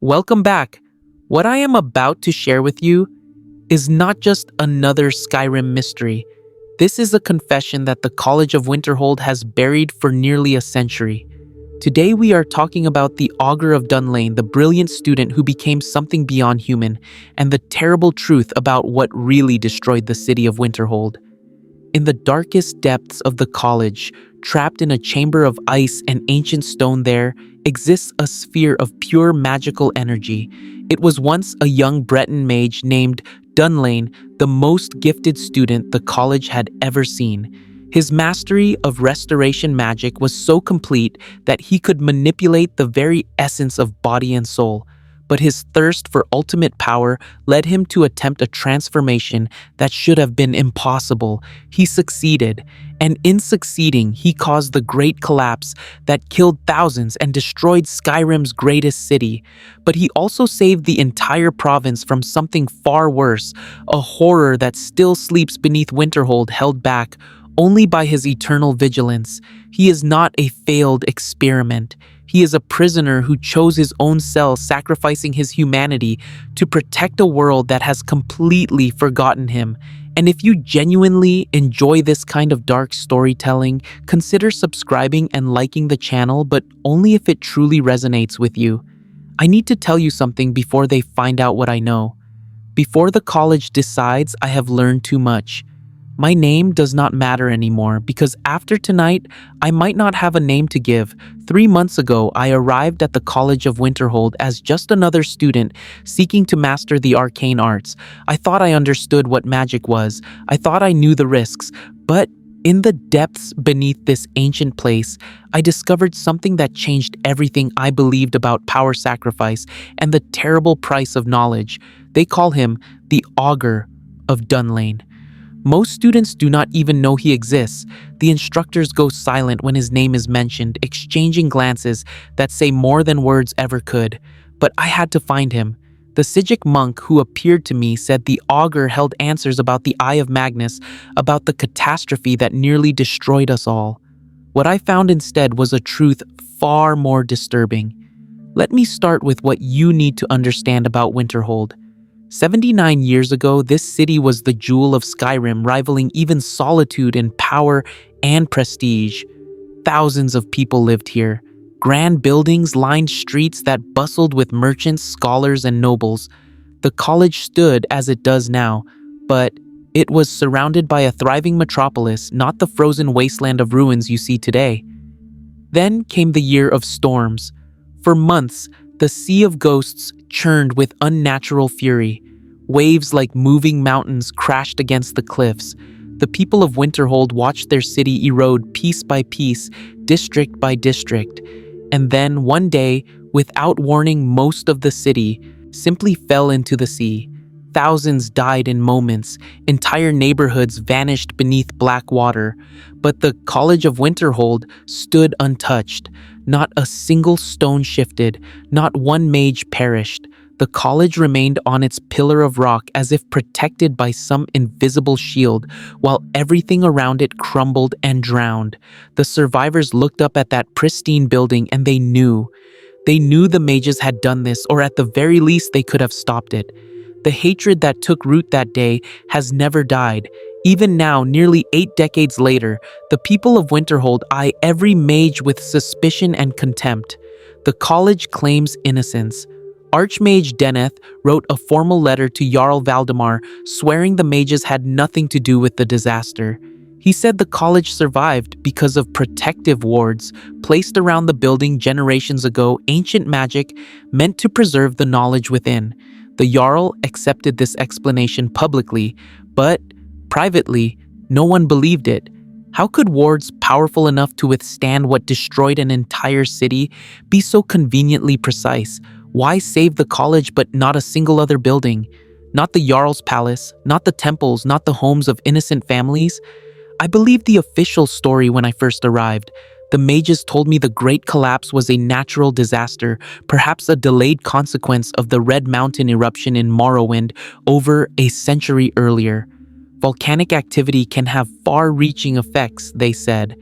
Welcome back. What I am about to share with you is not just another Skyrim mystery. This is a confession that the College of Winterhold has buried for nearly a century. Today we are talking about the Augur of Dunlain, the brilliant student who became something beyond human, and the terrible truth about what really destroyed the city of Winterhold. In the darkest depths of the college, trapped in a chamber of ice and ancient stone, there exists a sphere of pure magical energy. It was once a young Breton mage named Dunlain, the most gifted student the college had ever seen. His mastery of restoration magic was so complete that he could manipulate the very essence of body and soul. But his thirst for ultimate power led him to attempt a transformation that should have been impossible. He succeeded, and in succeeding, he caused the great collapse that killed thousands and destroyed Skyrim's greatest city. But he also saved the entire province from something far worse, a horror that still sleeps beneath Winterhold, held back only by his eternal vigilance. He is not a failed experiment. He is a prisoner who chose his own cell, sacrificing his humanity to protect a world that has completely forgotten him. And if you genuinely enjoy this kind of dark storytelling, consider subscribing and liking the channel, but only if it truly resonates with you. I need to tell you something before they find out what I know. Before the college decides I have learned too much. My name does not matter anymore because after tonight, I might not have a name to give. 3 months ago, I arrived at the College of Winterhold as just another student seeking to master the arcane arts. I thought I understood what magic was. I thought I knew the risks. But in the depths beneath this ancient place, I discovered something that changed everything I believed about power sacrifice and the terrible price of knowledge. They call him the Augur of Dunlain. Most students do not even know he exists. The instructors go silent when his name is mentioned, exchanging glances that say more than words ever could. But I had to find him. The Sijic monk who appeared to me said the augur held answers about the Eye of Magnus, about the catastrophe that nearly destroyed us all. What I found instead was a truth far more disturbing. Let me start with what you need to understand about Winterhold. 79 years ago, this city was the jewel of Skyrim, rivaling even solitude in power and prestige. Thousands of people lived here. Grand buildings lined streets that bustled with merchants, scholars, and nobles. The college stood as it does now, but it was surrounded by a thriving metropolis, not the frozen wasteland of ruins you see today. Then came the year of storms. For months, the Sea of Ghosts churned with unnatural fury. Waves like moving mountains crashed against the cliffs. The people of Winterhold watched their city erode piece by piece, district by district. And then, one day, without warning, most of the city simply fell into the sea. Thousands died in moments. Entire neighborhoods vanished beneath black water. But the College of Winterhold stood untouched. Not a single stone shifted. Not one mage perished. The college remained on its pillar of rock as if protected by some invisible shield, while everything around it crumbled and drowned. The survivors looked up at that pristine building and they knew. They knew the mages had done this, or at the very least they could have stopped it. The hatred that took root that day has never died. Even now, nearly 8 decades later, the people of Winterhold eye every mage with suspicion and contempt. The college claims innocence. Archmage Deneth wrote a formal letter to Jarl Valdemar, swearing the mages had nothing to do with the disaster. He said the college survived because of protective wards placed around the building generations ago, ancient magic meant to preserve the knowledge within. The Jarl accepted this explanation publicly, but privately, no one believed it. How could wards powerful enough to withstand what destroyed an entire city be so conveniently precise? Why save the college but not a single other building? Not the Jarl's palace, not the temples, not the homes of innocent families? I believed the official story when I first arrived. The mages told me the Great Collapse was a natural disaster, perhaps a delayed consequence of the Red Mountain eruption in Morrowind over a century earlier. Volcanic activity can have far-reaching effects, they said.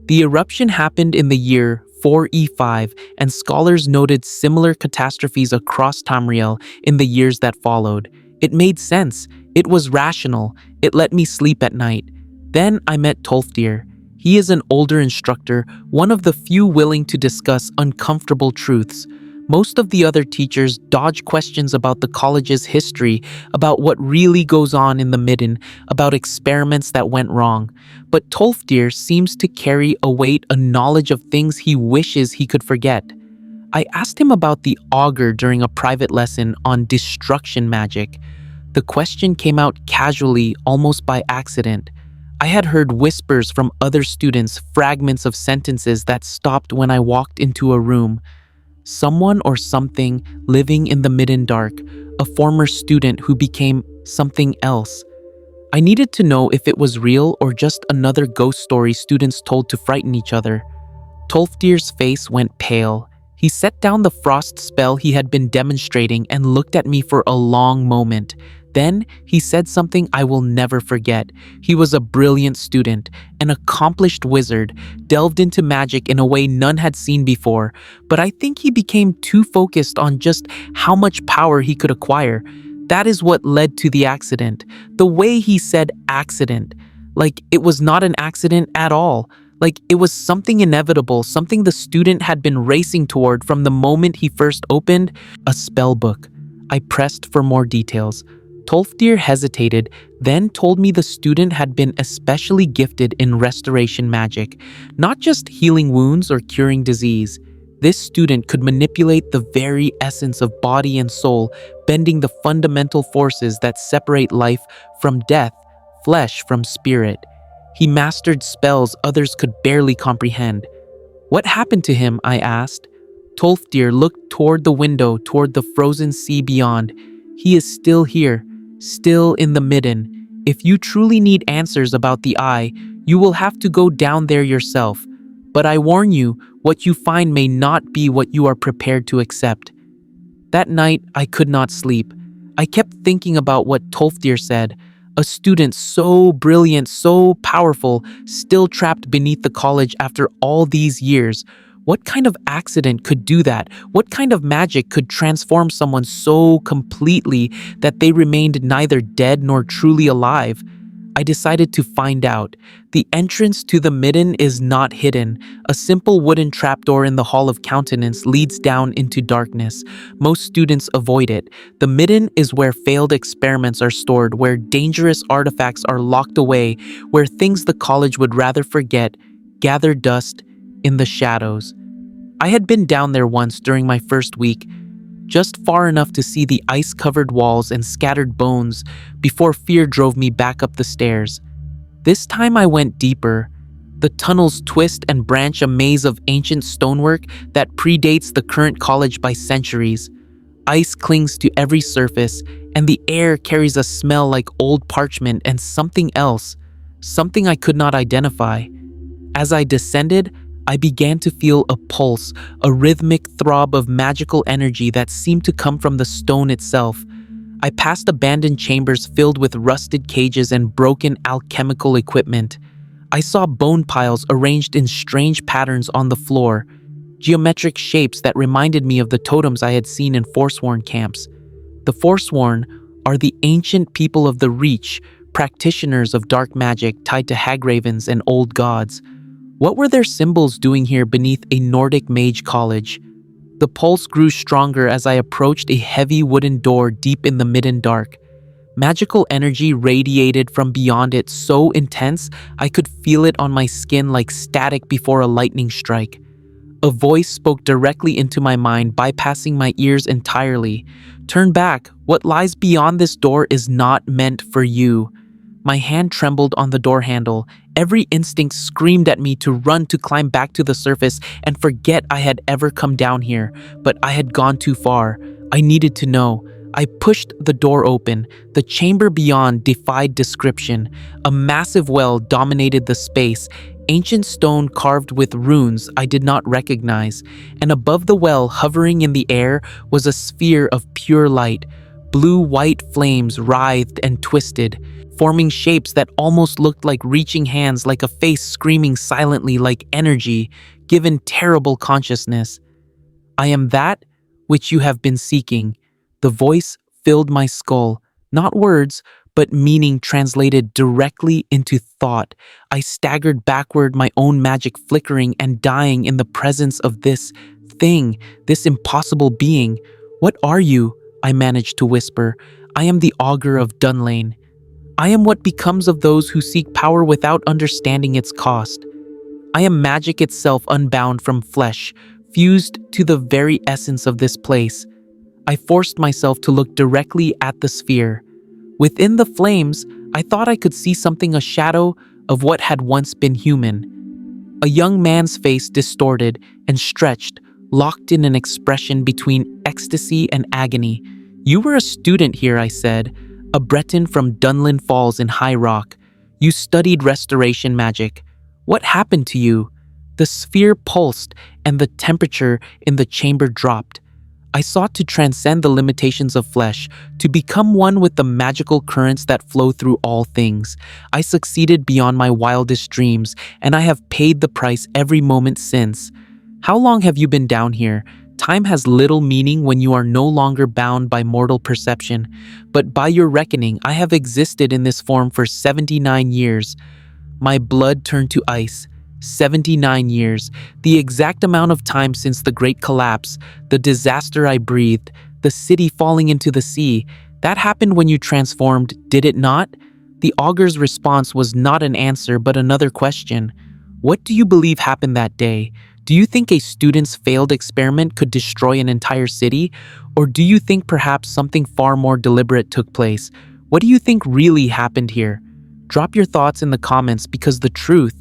The eruption happened in the year 4E5, and scholars noted similar catastrophes across Tamriel in the years that followed. It made sense. It was rational. It let me sleep at night. Then I met Tolfdir. He is an older instructor, one of the few willing to discuss uncomfortable truths. Most of the other teachers dodge questions about the college's history, about what really goes on in the Midden, about experiments that went wrong. But Tolfdir seems to carry a weight, a knowledge of things he wishes he could forget. I asked him about the augur during a private lesson on destruction magic. The question came out casually, almost by accident. I had heard whispers from other students, fragments of sentences that stopped when I walked into a room. Someone or something living in the Midden dark, a former student who became something else. I needed to know if it was real or just another ghost story students told to frighten each other. Tolfdir's face went pale. He set down the frost spell he had been demonstrating and looked at me for a long moment. Then he said something I will never forget. He was a brilliant student, an accomplished wizard, delved into magic in a way none had seen before, but I think he became too focused on just how much power he could acquire. That is what led to the accident. The way he said accident, like it was not an accident at all. Like it was something inevitable, something the student had been racing toward from the moment he first opened a spell book. I pressed for more details. Tolfdir hesitated, then told me the student had been especially gifted in restoration magic, not just healing wounds or curing disease. This student could manipulate the very essence of body and soul, bending the fundamental forces that separate life from death, flesh from spirit. He mastered spells others could barely comprehend. What happened to him? I asked. Tolfdir looked toward the window, toward the frozen sea beyond. He is still here, still in the Midden. If you truly need answers about the eye, you will have to go down there yourself. But I warn you, what you find may not be what you are prepared to accept. That night, I could not sleep. I kept thinking about what Tolfdir said. A student so brilliant, so powerful, still trapped beneath the college after all these years. What kind of accident could do that? What kind of magic could transform someone so completely that they remained neither dead nor truly alive? I decided to find out. The entrance to the Midden is not hidden. A simple wooden trapdoor in the Hall of Countenance leads down into darkness. Most students avoid it. The Midden is where failed experiments are stored, where dangerous artifacts are locked away, where things the college would rather forget gather dust in the shadows. I had been down there once during my first week, just far enough to see the ice-covered walls and scattered bones before fear drove me back up the stairs. This time I went deeper. The tunnels twist and branch a maze of ancient stonework that predates the current college by centuries. Ice clings to every surface, and the air carries a smell like old parchment and something else, something I could not identify. As I descended, I began to feel a pulse, a rhythmic throb of magical energy that seemed to come from the stone itself. I passed abandoned chambers filled with rusted cages and broken alchemical equipment. I saw bone piles arranged in strange patterns on the floor, geometric shapes that reminded me of the totems I had seen in Forsworn camps. The Forsworn are the ancient people of the Reach, practitioners of dark magic tied to hagravens and old gods. What were their symbols doing here beneath a Nordic mage college? The pulse grew stronger as I approached a heavy wooden door deep in the Midden dark. Magical energy radiated from beyond it so intense I could feel it on my skin like static before a lightning strike. A voice spoke directly into my mind, bypassing my ears entirely. "Turn back. What lies beyond this door is not meant for you." My hand trembled on the door handle. Every instinct screamed at me to run, to climb back to the surface and forget I had ever come down here. But I had gone too far. I needed to know. I pushed the door open. The chamber beyond defied description. A massive well dominated the space, ancient stone carved with runes I did not recognize. And above the well, hovering in the air, was a sphere of pure light. Blue-white flames writhed and twisted, forming shapes that almost looked like reaching hands, like a face screaming silently, like energy. given terrible consciousness. I am that which you have been seeking. The voice filled my skull, not words, but meaning translated directly into thought. I staggered backward, my own magic flickering and dying in the presence of this thing, this impossible being. What are you? I managed to whisper. I am the Augur of Dunlain. I am what becomes of those who seek power without understanding its cost. I am magic itself, unbound from flesh, fused to the very essence of this place. I forced myself to look directly at the sphere. Within the flames, I thought I could see something, a shadow of what had once been human. A young man's face, distorted and stretched, locked in an expression between ecstasy and agony. You were a student here, I said, a Breton from Dunlain Falls in High Rock. You studied restoration magic. What happened to you? The sphere pulsed, and the temperature in the chamber dropped. I sought to transcend the limitations of flesh, to become one with the magical currents that flow through all things. I succeeded beyond my wildest dreams, and I have paid the price every moment since. How long have you been down here? Time has little meaning when you are no longer bound by mortal perception, but by your reckoning, I have existed in this form for 79 years. My blood turned to ice. 79 years, the exact amount of time since the Great Collapse, the disaster I breathed, the city falling into the sea. That happened when you transformed, did it not? The Augur's response was not an answer, but another question. What do you believe happened that day? Do you think a student's failed experiment could destroy an entire city? Or do you think perhaps something far more deliberate took place? What do you think really happened here? Drop your thoughts in the comments, because the truth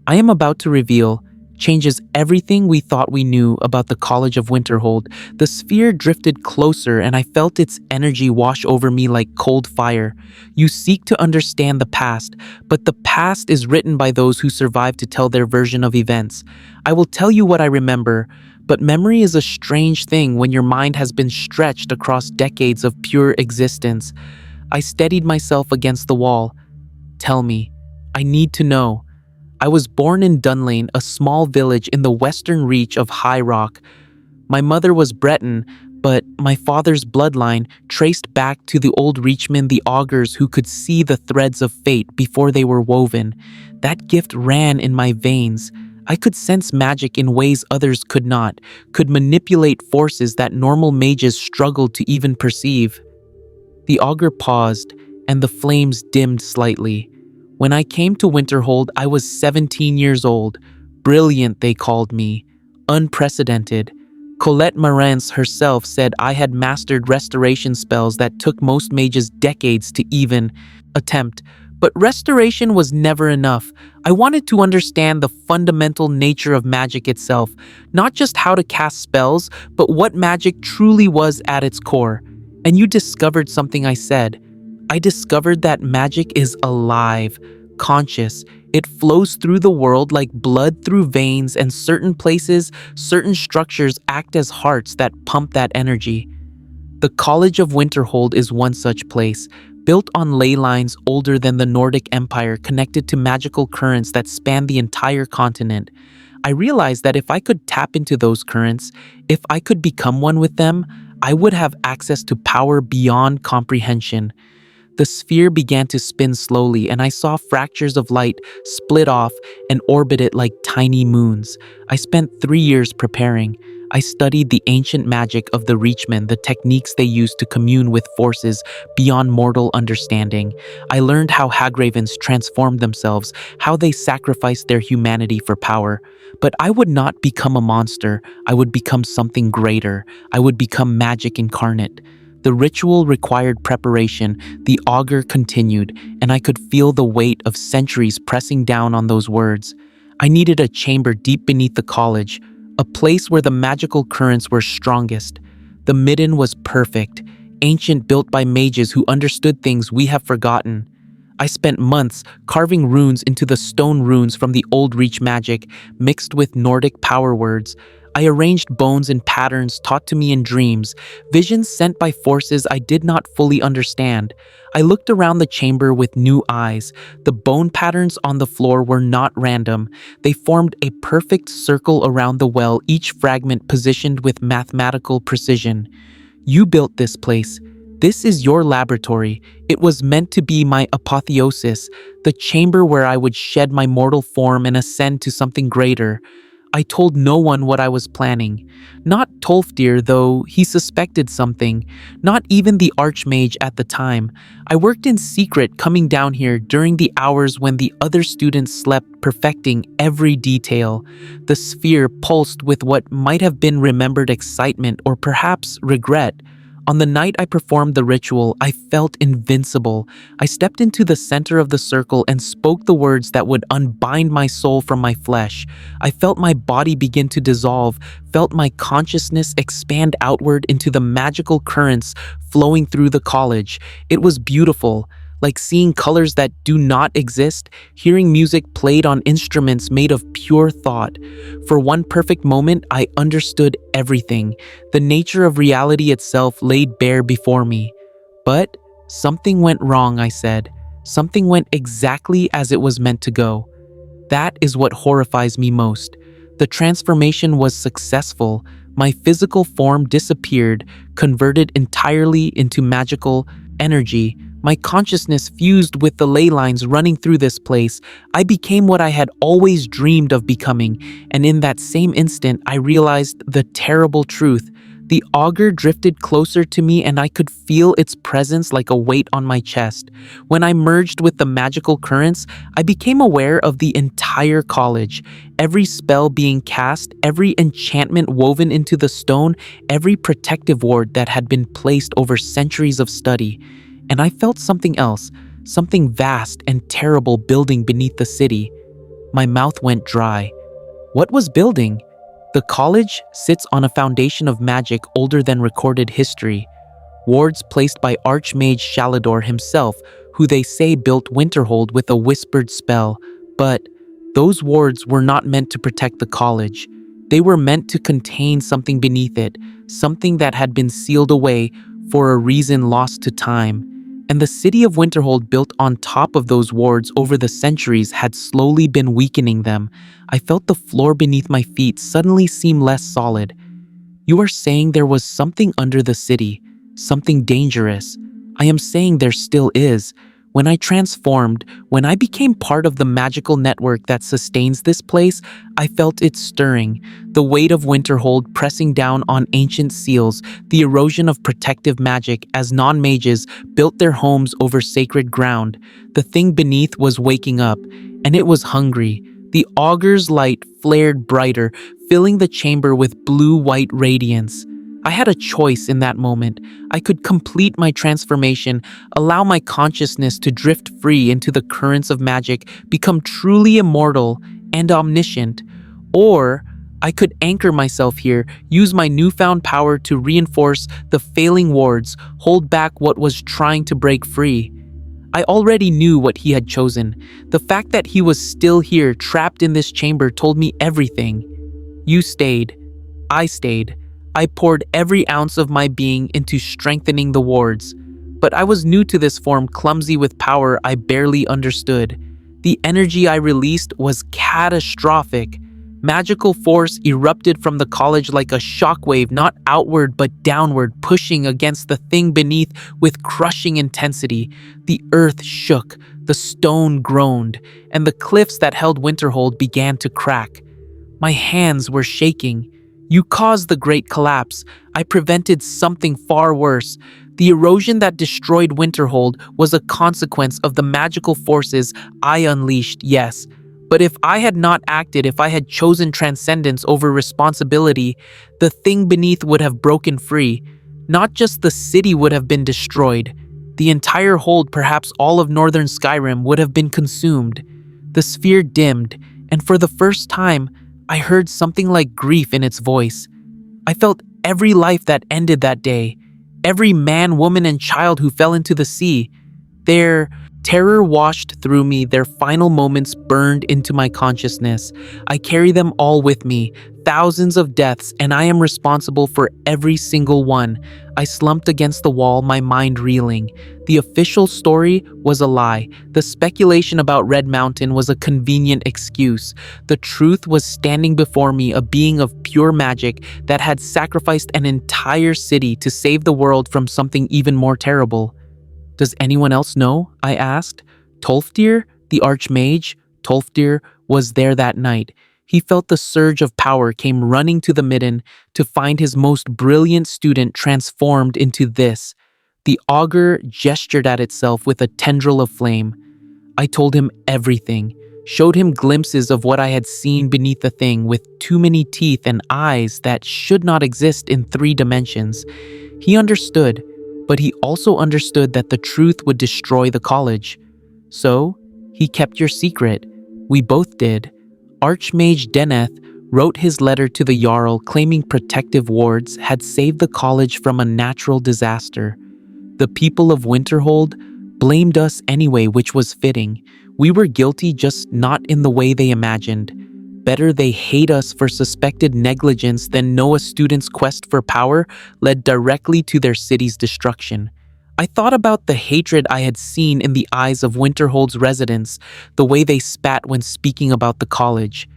I am about to reveal changes everything we thought we knew about the College of Winterhold. The sphere drifted closer, and I felt its energy wash over me like cold fire. You seek to understand the past, but the past is written by those who survive to tell their version of events. I will tell you what I remember, but memory is a strange thing when your mind has been stretched across decades of pure existence. I steadied myself against the wall. Tell me. I need to know. I was born in Dunlain, a small village in the western reach of High Rock. My mother was Breton, but my father's bloodline traced back to the old reachmen, the augurs who could see the threads of fate before they were woven. That gift ran in my veins. I could sense magic in ways others could not, could manipulate forces that normal mages struggled to even perceive. The augur paused, and the flames dimmed slightly. When I came to Winterhold, I was 17 years old. Brilliant, they called me. Unprecedented. Colette Marantz herself said I had mastered restoration spells that took most mages decades to even attempt. But restoration was never enough. I wanted to understand the fundamental nature of magic itself, not just how to cast spells, but what magic truly was at its core. And you discovered something, I said. I discovered that magic is alive, conscious. It flows through the world like blood through veins, and certain places, certain structures act as hearts that pump that energy. The College of Winterhold is one such place, built on ley lines older than the Nordic Empire, connected to magical currents that span the entire continent. I realized that if I could tap into those currents, if I could become one with them, I would have access to power beyond comprehension. The sphere began to spin slowly, and I saw fractures of light split off and orbit it like tiny moons. I spent 3 years preparing. I studied the ancient magic of the Reachmen, the techniques they used to commune with forces beyond mortal understanding. I learned how hagravens transformed themselves, how they sacrificed their humanity for power. But I would not become a monster. I would become something greater. I would become magic incarnate. The ritual required preparation. The augur continued, and I could feel the weight of centuries pressing down on those words. I needed a chamber deep beneath the college, a place where the magical currents were strongest. The Midden was perfect, ancient, built by mages who understood things we have forgotten. I spent months carving runes into the stone runes from the old Reach magic, mixed with Nordic power words. I arranged bones in patterns taught to me in dreams, visions sent by forces I did not fully understand. I looked around the chamber with new eyes. The bone patterns on the floor were not random. They formed a perfect circle around the well, each fragment positioned with mathematical precision. You built this place. This is your laboratory. It was meant to be my apotheosis, the chamber where I would shed my mortal form and ascend to something greater. I told no one what I was planning. Not Tolfdir, though he suspected something. Not even the Archmage at the time. I worked in secret, coming down here during the hours when the other students slept, perfecting every detail. The sphere pulsed with what might have been remembered excitement or perhaps regret. On the night I performed the ritual, I felt invincible. I stepped into the center of the circle and spoke the words that would unbind my soul from my flesh. I felt my body begin to dissolve, felt my consciousness expand outward into the magical currents flowing through the college. It was beautiful, like seeing colors that do not exist, hearing music played on instruments made of pure thought. For one perfect moment, I understood everything. The nature of reality itself laid bare before me. But something went wrong, I said. Something went exactly as it was meant to go. That is what horrifies me most. The transformation was successful. My physical form disappeared, converted entirely into magical energy. My consciousness fused with the ley lines running through this place. I became what I had always dreamed of becoming, and in that same instant, I realized the terrible truth. The augur drifted closer to me, and I could feel its presence like a weight on my chest. When I merged with the magical currents, I became aware of the entire college. Every spell being cast, every enchantment woven into the stone, every protective ward that had been placed over centuries of study. And I felt something else, something vast and terrible building beneath the city. My mouth went dry. What was building? The college sits on a foundation of magic older than recorded history. Wards placed by Archmage Shalador himself, who they say built Winterhold with a whispered spell. But those wards were not meant to protect the college. They were meant to contain something beneath it, something that had been sealed away for a reason lost to time. And the city of Winterhold, built on top of those wards over the centuries, had slowly been weakening them. I felt the floor beneath my feet suddenly seem less solid. You are saying there was something under the city, something dangerous. I am saying there still is. When I transformed, when I became part of the magical network that sustains this place, I felt it stirring. The weight of Winterhold pressing down on ancient seals, the erosion of protective magic as non-mages built their homes over sacred ground. The thing beneath was waking up, and it was hungry. The augur's light flared brighter, filling the chamber with blue-white radiance. I had a choice in that moment. I could complete my transformation, allow my consciousness to drift free into the currents of magic, become truly immortal and omniscient, or I could anchor myself here, use my newfound power to reinforce the failing wards, hold back what was trying to break free. I already knew what he had chosen. The fact that he was still here, trapped in this chamber, told me everything. You stayed. I stayed. I poured every ounce of my being into strengthening the wards. But I was new to this form, clumsy with power I barely understood. The energy I released was catastrophic. Magical force erupted from the college like a shockwave, not outward but downward, pushing against the thing beneath with crushing intensity. The earth shook, the stone groaned, and the cliffs that held Winterhold began to crack. My hands were shaking. You caused the great collapse. I prevented something far worse. The erosion that destroyed Winterhold was a consequence of the magical forces I unleashed, yes. But if I had not acted, if I had chosen transcendence over responsibility, the thing beneath would have broken free. Not just the city would have been destroyed. The entire hold, perhaps all of northern Skyrim, would have been consumed. The sphere dimmed, and for the first time, I heard something like grief in its voice. I felt every life that ended that day, every man, woman, and child who fell into the sea. Their Terror washed through me, their final moments burned into my consciousness. I carry them all with me, thousands of deaths, and I am responsible for every single one. I slumped against the wall, my mind reeling. The official story was a lie. The speculation about Red Mountain was a convenient excuse. The truth was standing before me, a being of pure magic that had sacrificed an entire city to save the world from something even more terrible. "Does anyone else know?" I asked. Tolfdir, the Archmage, Tolfdir was there that night. He felt the surge of power, came running to the Midden to find his most brilliant student transformed into this. The augur gestured at itself with a tendril of flame. I told him everything, showed him glimpses of what I had seen beneath the thing with too many teeth and eyes that should not exist in 3 dimensions. He understood, but he also understood that the truth would destroy the college. So, he kept your secret. We both did. Archmage Deneth wrote his letter to the Jarl claiming protective wards had saved the college from a natural disaster. The people of Winterhold blamed us anyway, which was fitting. We were guilty, just not in the way they imagined. Better they hate us for suspected negligence than know a student's quest for power led directly to their city's destruction. I thought about the hatred I had seen in the eyes of Winterhold's residents, the way they spat when speaking about the college.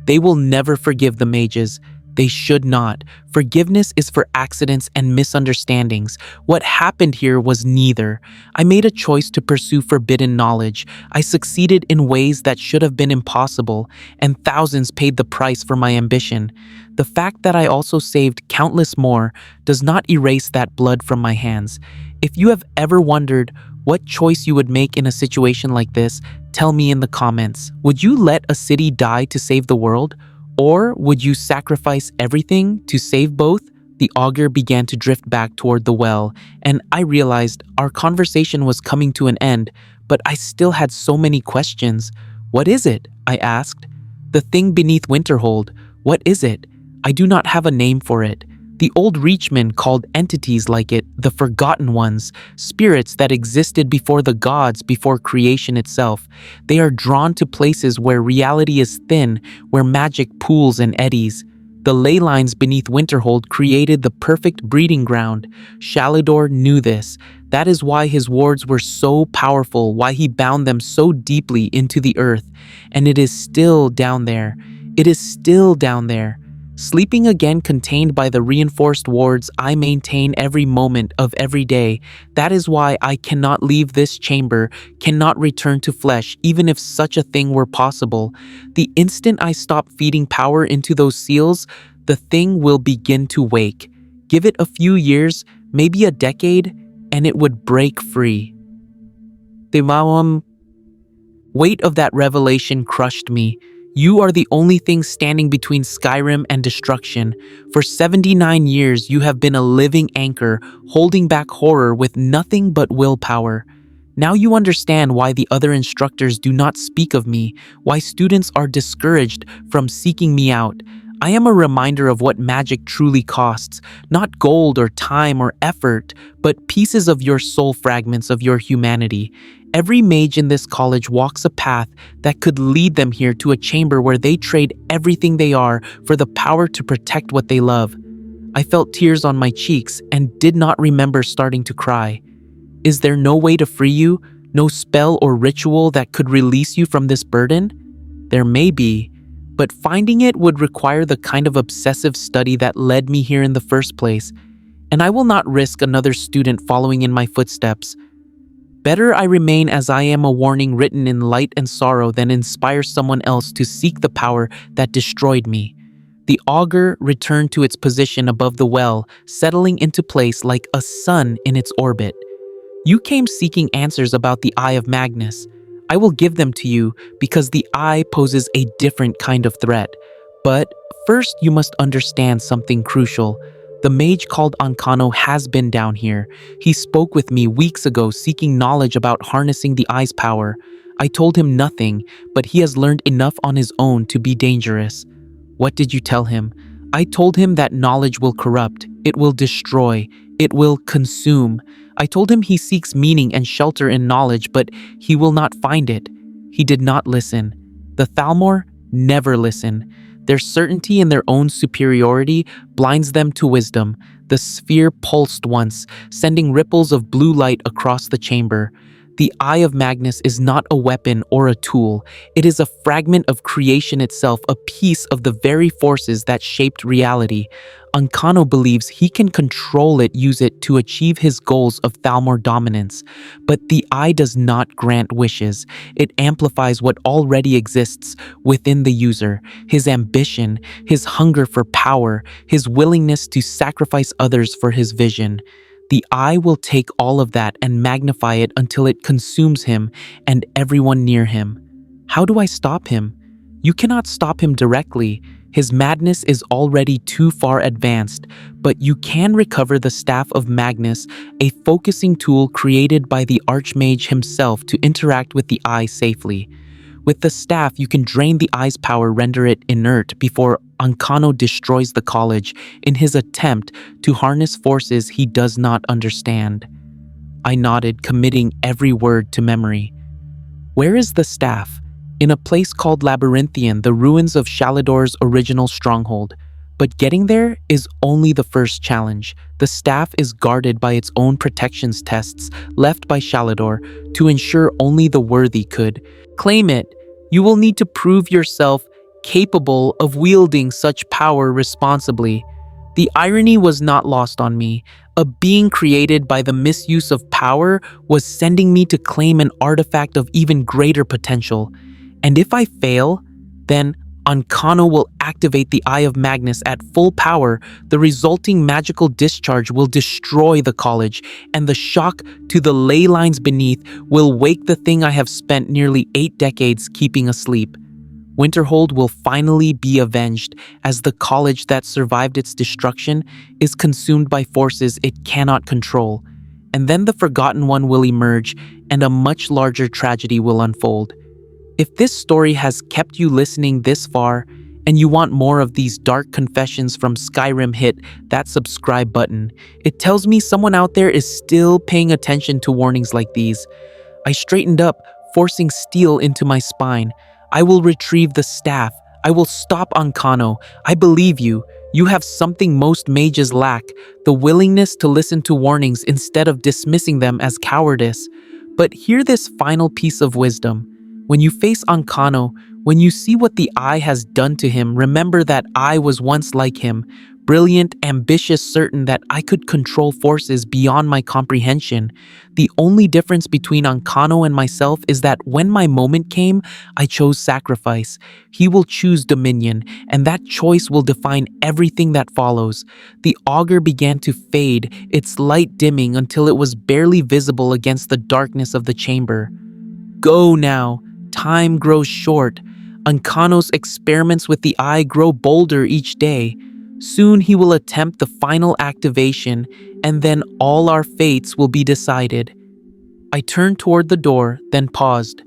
They will never forgive the mages. They should not. Forgiveness is for accidents and misunderstandings. What happened here was neither. I made a choice to pursue forbidden knowledge. I succeeded in ways that should have been impossible, and thousands paid the price for my ambition. The fact that I also saved countless more does not erase that blood from my hands. If you have ever wondered what choice you would make in a situation like this, tell me in the comments. Would you let a city die to save the world? Or would you sacrifice everything to save both? The augur began to drift back toward the well, and I realized our conversation was coming to an end, but I still had so many questions. "What is it?" I asked. "The thing beneath Winterhold. What is it? I do not have a name for it. The old Reachmen called entities like it the Forgotten Ones, spirits that existed before the gods, before creation itself. They are drawn to places where reality is thin, where magic pools and eddies. The ley lines beneath Winterhold created the perfect breeding ground. Shalidor knew this. That is why his wards were so powerful, why he bound them so deeply into the earth. And it is still down there. It is still down there. Sleeping again contained by the reinforced wards I maintain every moment of every day. That is why I cannot leave this chamber, cannot return to flesh, even if such a thing were possible. The instant I stop feeding power into those seals, the thing will begin to wake. Give it a few years, maybe a decade, and it would break free." The weight of that revelation crushed me. You are the only thing standing between Skyrim and destruction. For 79 years, you have been a living anchor, holding back horror with nothing but willpower. Now you understand why the other instructors do not speak of me, why students are discouraged from seeking me out. I am a reminder of what magic truly costs, not gold or time or effort, but pieces of your soul, fragments of your humanity. Every mage in this college walks a path that could lead them here to a chamber where they trade everything they are for the power to protect what they love. I felt tears on my cheeks and did not remember starting to cry. Is there no way to free you? No spell or ritual that could release you from this burden? There may be, but finding it would require the kind of obsessive study that led me here in the first place, and I will not risk another student following in my footsteps. Better I remain as I am, a warning written in light and sorrow, than inspire someone else to seek the power that destroyed me. The augur returned to its position above the well, settling into place like a sun in its orbit. You came seeking answers about the Eye of Magnus. I will give them to you because the eye poses a different kind of threat. But first you must understand something crucial. The mage called Ancano has been down here. He spoke with me weeks ago seeking knowledge about harnessing the eye's power. I told him nothing, but he has learned enough on his own to be dangerous. What did you tell him? I told him that knowledge will corrupt. it will destroy, it will consume. I told him he seeks meaning and shelter in knowledge, but he will not find it. He did not listen. The Thalmor never listen. Their certainty in their own superiority blinds them to wisdom. The sphere pulsed once, sending ripples of blue light across the chamber. The Eye of Magnus is not a weapon or a tool. It is a fragment of creation itself, a piece of the very forces that shaped reality. Ancano believes he can control it, use it to achieve his goals of Thalmor dominance. But the Eye does not grant wishes. It amplifies what already exists within the user: his ambition, his hunger for power, his willingness to sacrifice others for his vision. The Eye will take all of that and magnify it until it consumes him and everyone near him. How do I stop him? You cannot stop him directly. His madness is already too far advanced, but you can recover the Staff of Magnus, a focusing tool created by the Archmage himself to interact with the Eye safely. With the staff, you can drain the Eye's power, render it inert before Ancano destroys the college in his attempt to harness forces he does not understand. I nodded, committing every word to memory. Where is the staff? In a place called Labyrinthian, the ruins of Shalador's original stronghold. But getting there is only the first challenge. The staff is guarded by its own protections tests left by Shalador to ensure only the worthy could claim it. You will need to prove yourself capable of wielding such power responsibly. The irony was not lost on me. A being created by the misuse of power was sending me to claim an artifact of even greater potential. And if I fail, then Ancano will activate the Eye of Magnus at full power. The resulting magical discharge will destroy the college, and the shock to the ley lines beneath will wake the thing I have spent nearly 8 decades keeping asleep. Winterhold will finally be avenged, as the college that survived its destruction is consumed by forces it cannot control. And then the Forgotten One will emerge, and a much larger tragedy will unfold. If this story has kept you listening this far, and you want more of these dark confessions from Skyrim, hit that subscribe button. It tells me someone out there is still paying attention to warnings like these. I straightened up, forcing steel into my spine. I will retrieve the staff. I will stop Ancano. I believe you. You have something most mages lack, the willingness to listen to warnings instead of dismissing them as cowardice. But hear this final piece of wisdom. When you face Ancano, when you see what the Eye has done to him, remember that I was once like him, brilliant, ambitious, certain that I could control forces beyond my comprehension. The only difference between Ancano and myself is that when my moment came, I chose sacrifice. He will choose dominion, and that choice will define everything that follows. The augur began to fade, its light dimming until it was barely visible against the darkness of the chamber. Go now. Time grows short. Ancano's experiments with the Eye grow bolder each day. Soon he will attempt the final activation, and then all our fates will be decided. I turned toward the door, then paused.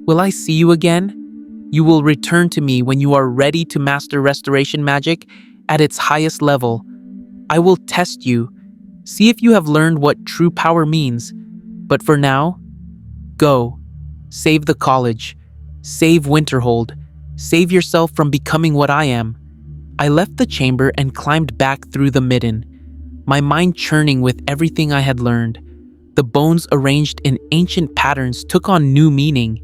Will I see you again? You will return to me when you are ready to master restoration magic at its highest level. I will test you, see if you have learned what true power means. But for now, go. Save the college. Save Winterhold. Save yourself from becoming what I am. I left the chamber and climbed back through the Midden, my mind churning with everything I had learned. The bones arranged in ancient patterns took on new meaning.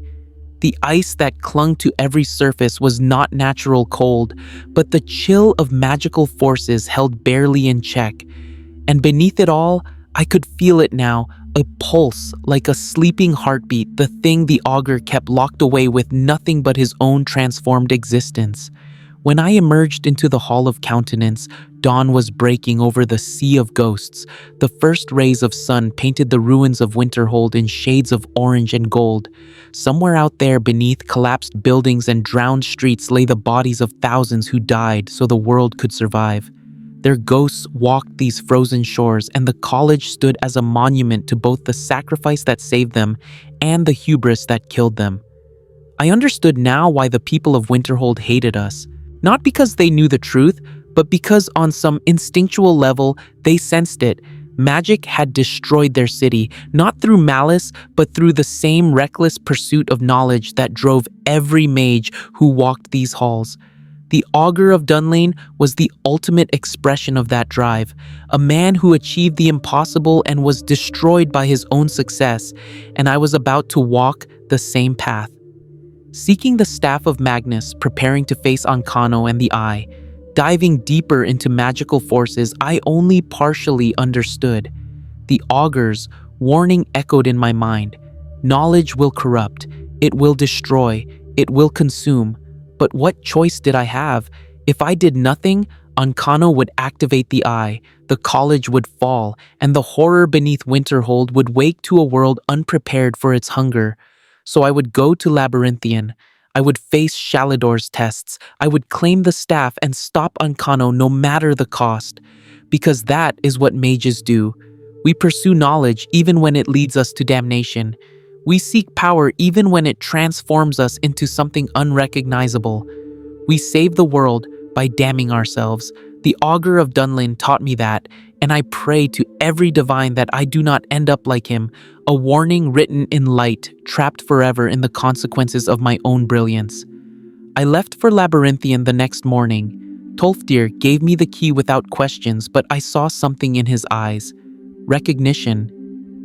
The ice that clung to every surface was not natural cold, but the chill of magical forces held barely in check. And beneath it all, I could feel it now, a pulse like a sleeping heartbeat, the thing the augur kept locked away with nothing but his own transformed existence. When I emerged into the Hall of Countenance, dawn was breaking over the sea of ghosts. The first rays of sun painted the ruins of Winterhold in shades of orange and gold. Somewhere out there beneath collapsed buildings and drowned streets lay the bodies of thousands who died so the world could survive. Their ghosts walked these frozen shores, and the college stood as a monument to both the sacrifice that saved them and the hubris that killed them. I understood now why the people of Winterhold hated us. Not because they knew the truth, But because on some instinctual level they sensed it, magic had destroyed their city, not through malice, but through the same reckless pursuit of knowledge that drove every mage who walked these halls. The Augur of Dunlain was the ultimate expression of that drive, a man who achieved the impossible and was destroyed by his own success, and I was about to walk the same path. Seeking the staff of Magnus, preparing to face Ancano and the Eye, diving deeper into magical forces I only partially understood. The Augur's warning echoed in my mind. Knowledge will corrupt, it will destroy, it will consume. But what choice did I have? If I did nothing, Ancano would activate the Eye, the college would fall, and the horror beneath Winterhold would wake to a world unprepared for its hunger. So I would go to Labyrinthian. I would face Shalidor's tests. I would claim the staff and stop Ancano no matter the cost. Because that is what mages do. We pursue knowledge even when it leads us to damnation. We seek power even when it transforms us into something unrecognizable. We save the world by damning ourselves. The Augur of Dunlain taught me that, and I pray to every divine that I do not end up like him, a warning written in light, trapped forever in the consequences of my own brilliance. I left for Labyrinthian the next morning. Tolfdir gave me the key without questions, but I saw something in his eyes. Recognition.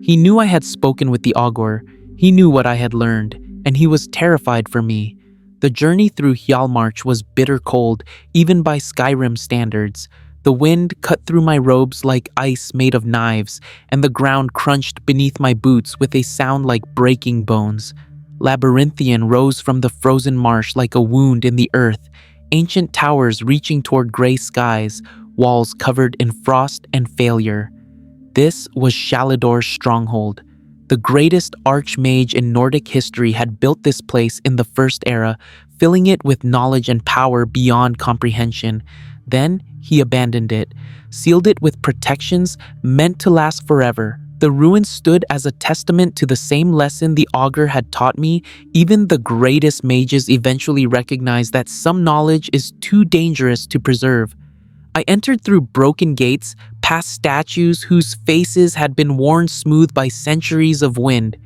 He knew I had spoken with the Augur. He knew what I had learned, and he was terrified for me. The journey through Hjalmarch was bitter cold, even by Skyrim standards. The wind cut through my robes like ice made of knives, and the ground crunched beneath my boots with a sound like breaking bones. Labyrinthian rose from the frozen marsh like a wound in the earth, ancient towers reaching toward gray skies, walls covered in frost and failure. This was Shalidor's stronghold. The greatest archmage in Nordic history had built this place in the First Era, filling it with knowledge and power beyond comprehension. Then he abandoned it, sealed it with protections meant to last forever. The ruins stood as a testament to the same lesson the Augur had taught me. Even the greatest mages eventually recognized that some knowledge is too dangerous to preserve. I entered through broken gates, past statues whose faces had been worn smooth by centuries of wind.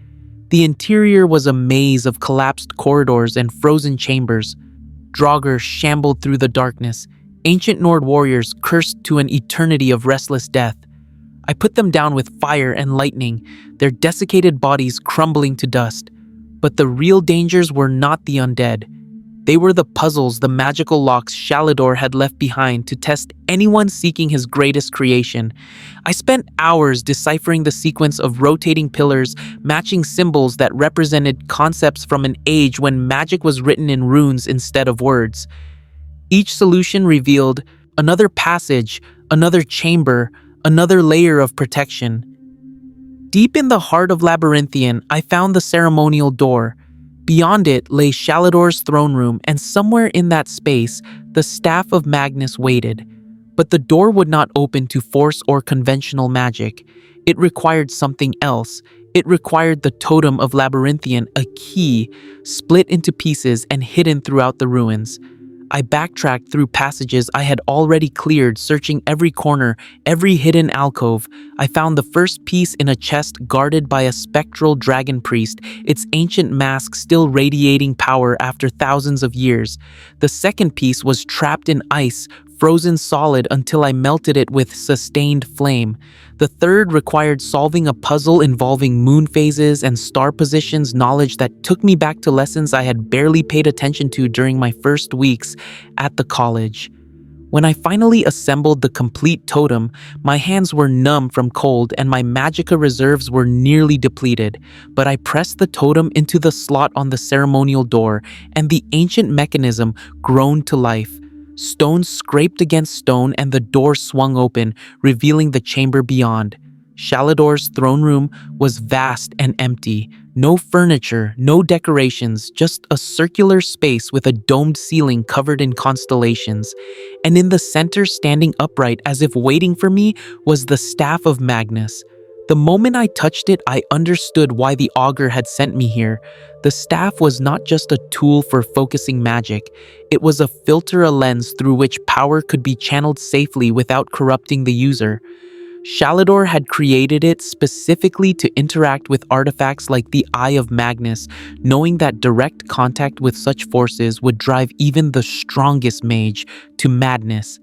The interior was a maze of collapsed corridors and frozen chambers. Draugr shambled through the darkness. Ancient Nord warriors cursed to an eternity of restless death. I put them down with fire and lightning, their desiccated bodies crumbling to dust. But the real dangers were not the undead. They were the puzzles, the magical locks Shalidor had left behind to test anyone seeking his greatest creation. I spent hours deciphering the sequence of rotating pillars, matching symbols that represented concepts from an age when magic was written in runes instead of words. Each solution revealed another passage, another chamber, another layer of protection. Deep in the heart of Labyrinthian, I found the ceremonial door. Beyond it lay Shalidor's throne room, and somewhere in that space, the staff of Magnus waited. But the door would not open to force or conventional magic. It required something else. It required the totem of Labyrinthian, a key, split into pieces and hidden throughout the ruins. I backtracked through passages I had already cleared, searching every corner, every hidden alcove. I found the first piece in a chest guarded by a spectral dragon priest, its ancient mask still radiating power after thousands of years. The second piece was trapped in ice, frozen solid until I melted it with sustained flame. The third required solving a puzzle involving moon phases and star positions, knowledge that took me back to lessons I had barely paid attention to during my first weeks at the college. When I finally assembled the complete totem, my hands were numb from cold and my magicka reserves were nearly depleted. But I pressed the totem into the slot on the ceremonial door, and the ancient mechanism groaned to life. Stone scraped against stone and the door swung open, revealing the chamber beyond. Shalidor's throne room was vast and empty. No furniture, no decorations, just a circular space with a domed ceiling covered in constellations. And in the center, standing upright as if waiting for me, was the staff of Magnus. The moment I touched it, I understood why the augur had sent me here. The staff was not just a tool for focusing magic, it was a filter, a lens through which power could be channeled safely without corrupting the user. Shalador had created it specifically to interact with artifacts like the Eye of Magnus, knowing that direct contact with such forces would drive even the strongest mage to madness.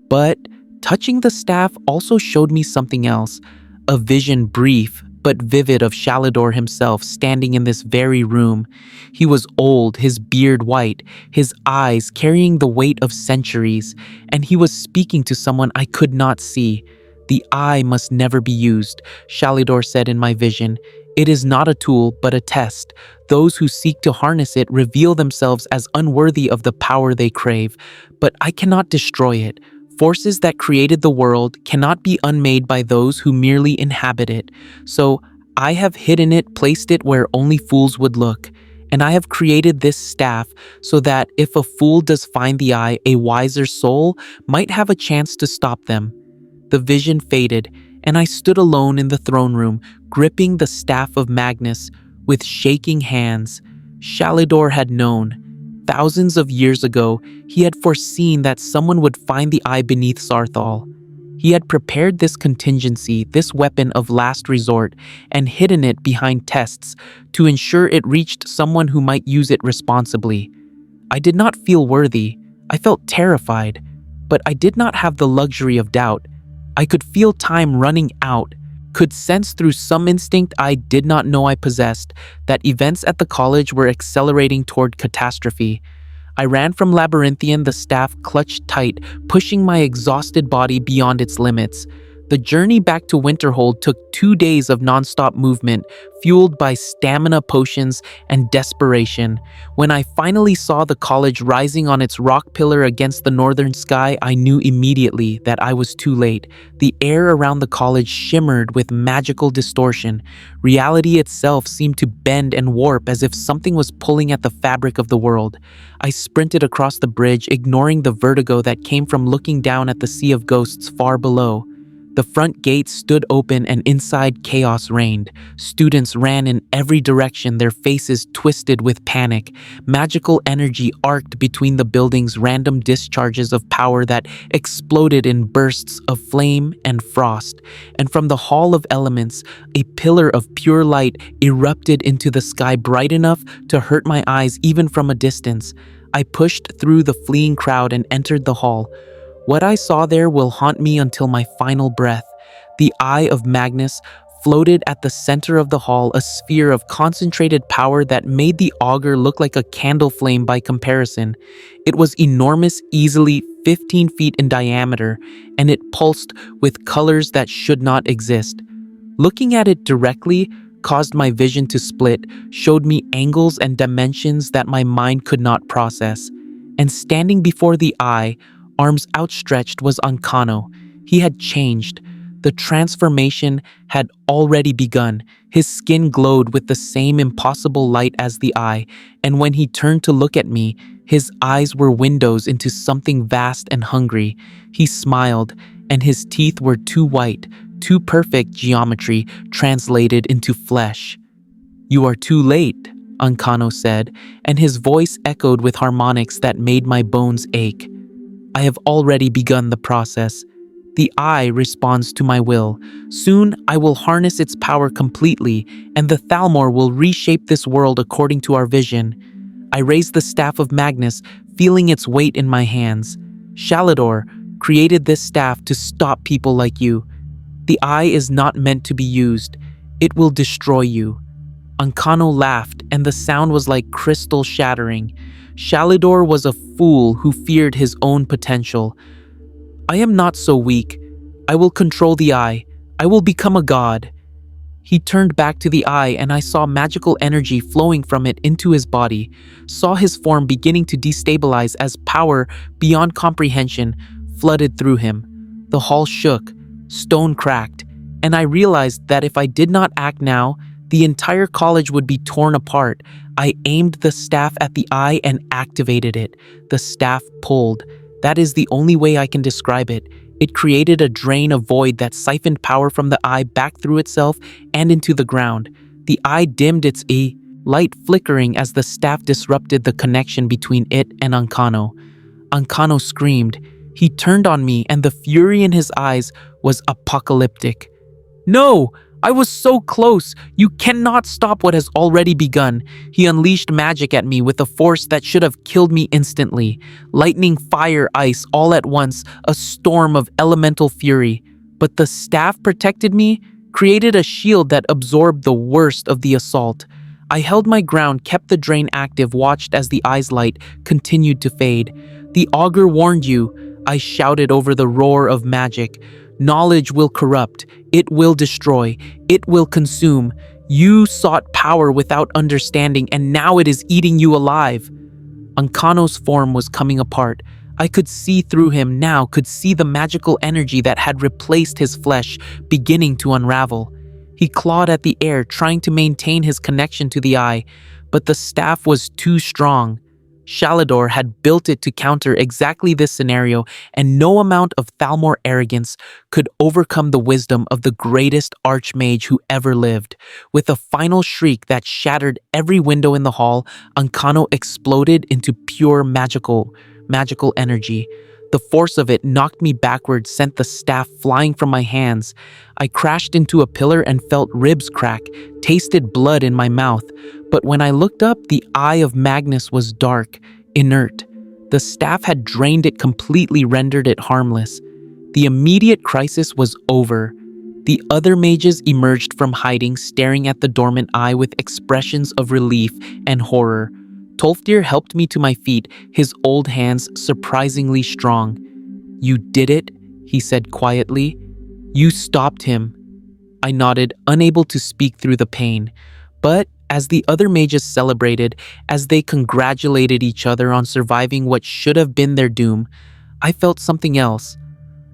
But touching the staff also showed me something else, a vision brief but vivid of Shalador himself standing in this very room. He was old, his beard white, his eyes carrying the weight of centuries, and he was speaking to someone I could not see. The eye must never be used, Shalador said in my vision. It is not a tool, but a test. Those who seek to harness it reveal themselves as unworthy of the power they crave. But I cannot destroy it. Forces that created the world cannot be unmade by those who merely inhabit it. So I have hidden it, placed it where only fools would look. And I have created this staff so that if a fool does find the eye, a wiser soul might have a chance to stop them. The vision faded, and I stood alone in the throne room, gripping the staff of Magnus with shaking hands. Shalador had known. Thousands of years ago, he had foreseen that someone would find the eye beneath Sarthal. He had prepared this contingency, this weapon of last resort, and hidden it behind tests to ensure it reached someone who might use it responsibly. I did not feel worthy. I felt terrified, but I did not have the luxury of doubt. I could feel time running out, could sense through some instinct I did not know I possessed that events at the college were accelerating toward catastrophe. I ran from Labyrinthian, the staff clutched tight, pushing my exhausted body beyond its limits. The journey back to Winterhold took 2 days of nonstop movement, fueled by stamina potions and desperation. When I finally saw the college rising on its rock pillar against the northern sky, I knew immediately that I was too late. The air around the college shimmered with magical distortion. Reality itself seemed to bend and warp as if something was pulling at the fabric of the world. I sprinted across the bridge, ignoring the vertigo that came from looking down at the sea of ghosts far below. The front gate stood open and inside chaos reigned. Students ran in every direction, their faces twisted with panic. Magical energy arced between the buildings, random discharges of power that exploded in bursts of flame and frost. And from the Hall of Elements, a pillar of pure light erupted into the sky, bright enough to hurt my eyes even from a distance. I pushed through the fleeing crowd and entered the hall. What I saw there will haunt me until my final breath. The Eye of Magnus floated at the center of the hall, a sphere of concentrated power that made the augur look like a candle flame by comparison. It was enormous, easily 15 feet in diameter, and it pulsed with colors that should not exist. Looking at it directly caused my vision to split, showed me angles and dimensions that my mind could not process. And standing before the eye, arms outstretched, was Ancano. He had changed. The transformation had already begun. His skin glowed with the same impossible light as the eye, and when he turned to look at me, his eyes were windows into something vast and hungry. He smiled, and his teeth were too white, too perfect geometry translated into flesh. "You are too late," Ancano said, and his voice echoed with harmonics that made my bones ache. "I have already begun the process. The eye responds to my will. Soon I will harness its power completely, and the Thalmor will reshape this world according to our vision." I raised the staff of Magnus, feeling its weight in my hands. "Shalador created this staff to stop people like you. The eye is not meant to be used. It will destroy you." Ancano laughed, and the sound was like crystal shattering. Shalador was a fool who feared his own potential. "I am not so weak. I will control the eye. I will become a god." He turned back to the eye, and I saw magical energy flowing from it into his body, saw his form beginning to destabilize as power beyond comprehension flooded through him. The hall shook, stone cracked, and I realized that if I did not act now, the entire college would be torn apart. I aimed the staff at the eye and activated it. The staff pulled. That is the only way I can describe it. It created a drain of void that siphoned power from the eye back through itself and into the ground. The eye dimmed its light flickering as the staff disrupted the connection between it and Ancano. Ancano screamed. He turned on me, and the fury in his eyes was apocalyptic. "No! I was so close! You cannot stop what has already begun." He unleashed magic at me with a force that should have killed me instantly. Lightning, fire, ice, all at once, a storm of elemental fury. But the staff protected me, created a shield that absorbed the worst of the assault. I held my ground, kept the drain active, watched as the eye's light continued to fade. "The augur warned you," I shouted over the roar of magic. "Knowledge will corrupt. It will destroy. It will consume. You sought power without understanding, and now it is eating you alive." Ancano's form was coming apart. I could see through him now, could see the magical energy that had replaced his flesh beginning to unravel. He clawed at the air, trying to maintain his connection to the eye, but the staff was too strong. Shalador had built it to counter exactly this scenario, and no amount of Thalmor arrogance could overcome the wisdom of the greatest archmage who ever lived. With a final shriek that shattered every window in the hall, Ancano exploded into pure magical energy. The force of it knocked me backward, sent the staff flying from my hands. I crashed into a pillar and felt ribs crack, tasted blood in my mouth. But when I looked up, the eye of Magnus was dark, inert. The staff had drained it completely, rendered it harmless. The immediate crisis was over. The other mages emerged from hiding, staring at the dormant eye with expressions of relief and horror. Tolfdir helped me to my feet, his old hands surprisingly strong. "You did it," he said quietly. "You stopped him." I nodded, unable to speak through the pain. But as the other mages celebrated, as they congratulated each other on surviving what should have been their doom, I felt something else.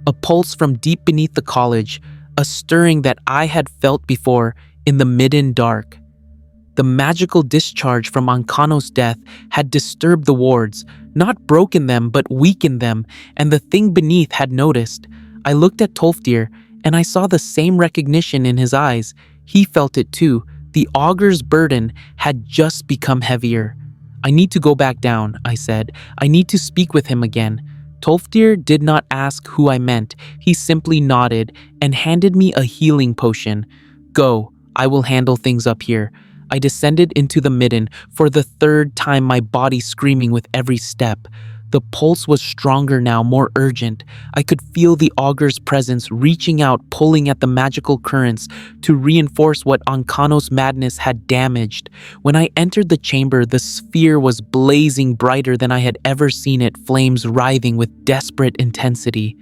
A pulse from deep beneath the college, a stirring that I had felt before in the Midden dark. The magical discharge from Ancano's death had disturbed the wards, not broken them but weakened them, and the thing beneath had noticed. I looked at Tolfdir, and I saw the same recognition in his eyes. He felt it too. The augur's burden had just become heavier. "I need to go back down," I said. "I need to speak with him again." Tolfdir did not ask who I meant. He simply nodded and handed me a healing potion. "Go, I will handle things up here." I descended into the Midden, for the third time, my body screaming with every step. The pulse was stronger now, more urgent. I could feel the augur's presence reaching out, pulling at the magical currents to reinforce what Ancano's madness had damaged. When I entered the chamber, the sphere was blazing brighter than I had ever seen it, flames writhing with desperate intensity.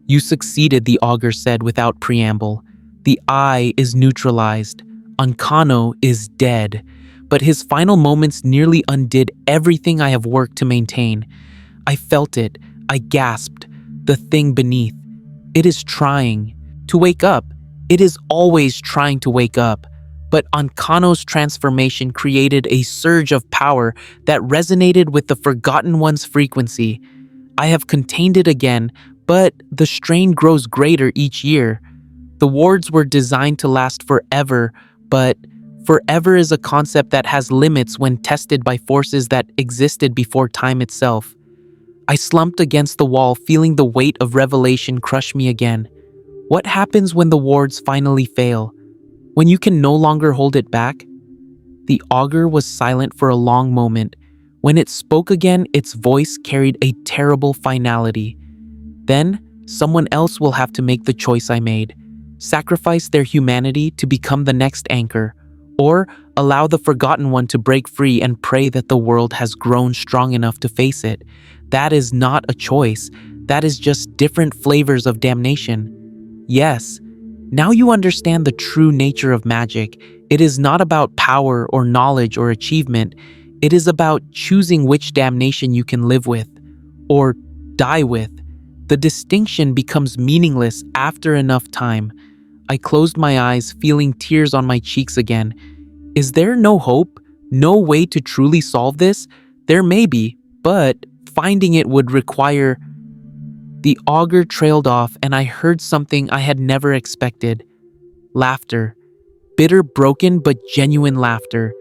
"You succeeded," the augur said without preamble. "The eye is neutralized. Ancano is dead." But his final moments nearly undid everything I have worked to maintain. I felt it. I gasped. The thing beneath. It is trying to wake up. It is always trying to wake up. But Ancano's transformation created a surge of power that resonated with the Forgotten One's frequency. I have contained it again, but the strain grows greater each year. The wards were designed to last forever, but forever is a concept that has limits when tested by forces that existed before time itself. I slumped against the wall, feeling the weight of revelation crush me again. What happens when the wards finally fail? When you can no longer hold it back? The augur was silent for a long moment. When it spoke again, its voice carried a terrible finality. "Then, someone else will have to make the choice I made. Sacrifice their humanity to become the next anchor, or allow the Forgotten One to break free and pray that the world has grown strong enough to face it. That is not a choice. That is just different flavors of damnation." Yes, now you understand the true nature of magic. It is not about power or knowledge or achievement. It is about choosing which damnation you can live with, or die with. The distinction becomes meaningless after enough time. I closed my eyes, feeling tears on my cheeks again. Is there no hope? No way to truly solve this? There may be, but finding it would require The augur trailed off, and I heard something I had never expected. Laughter. Bitter, broken, but genuine laughter.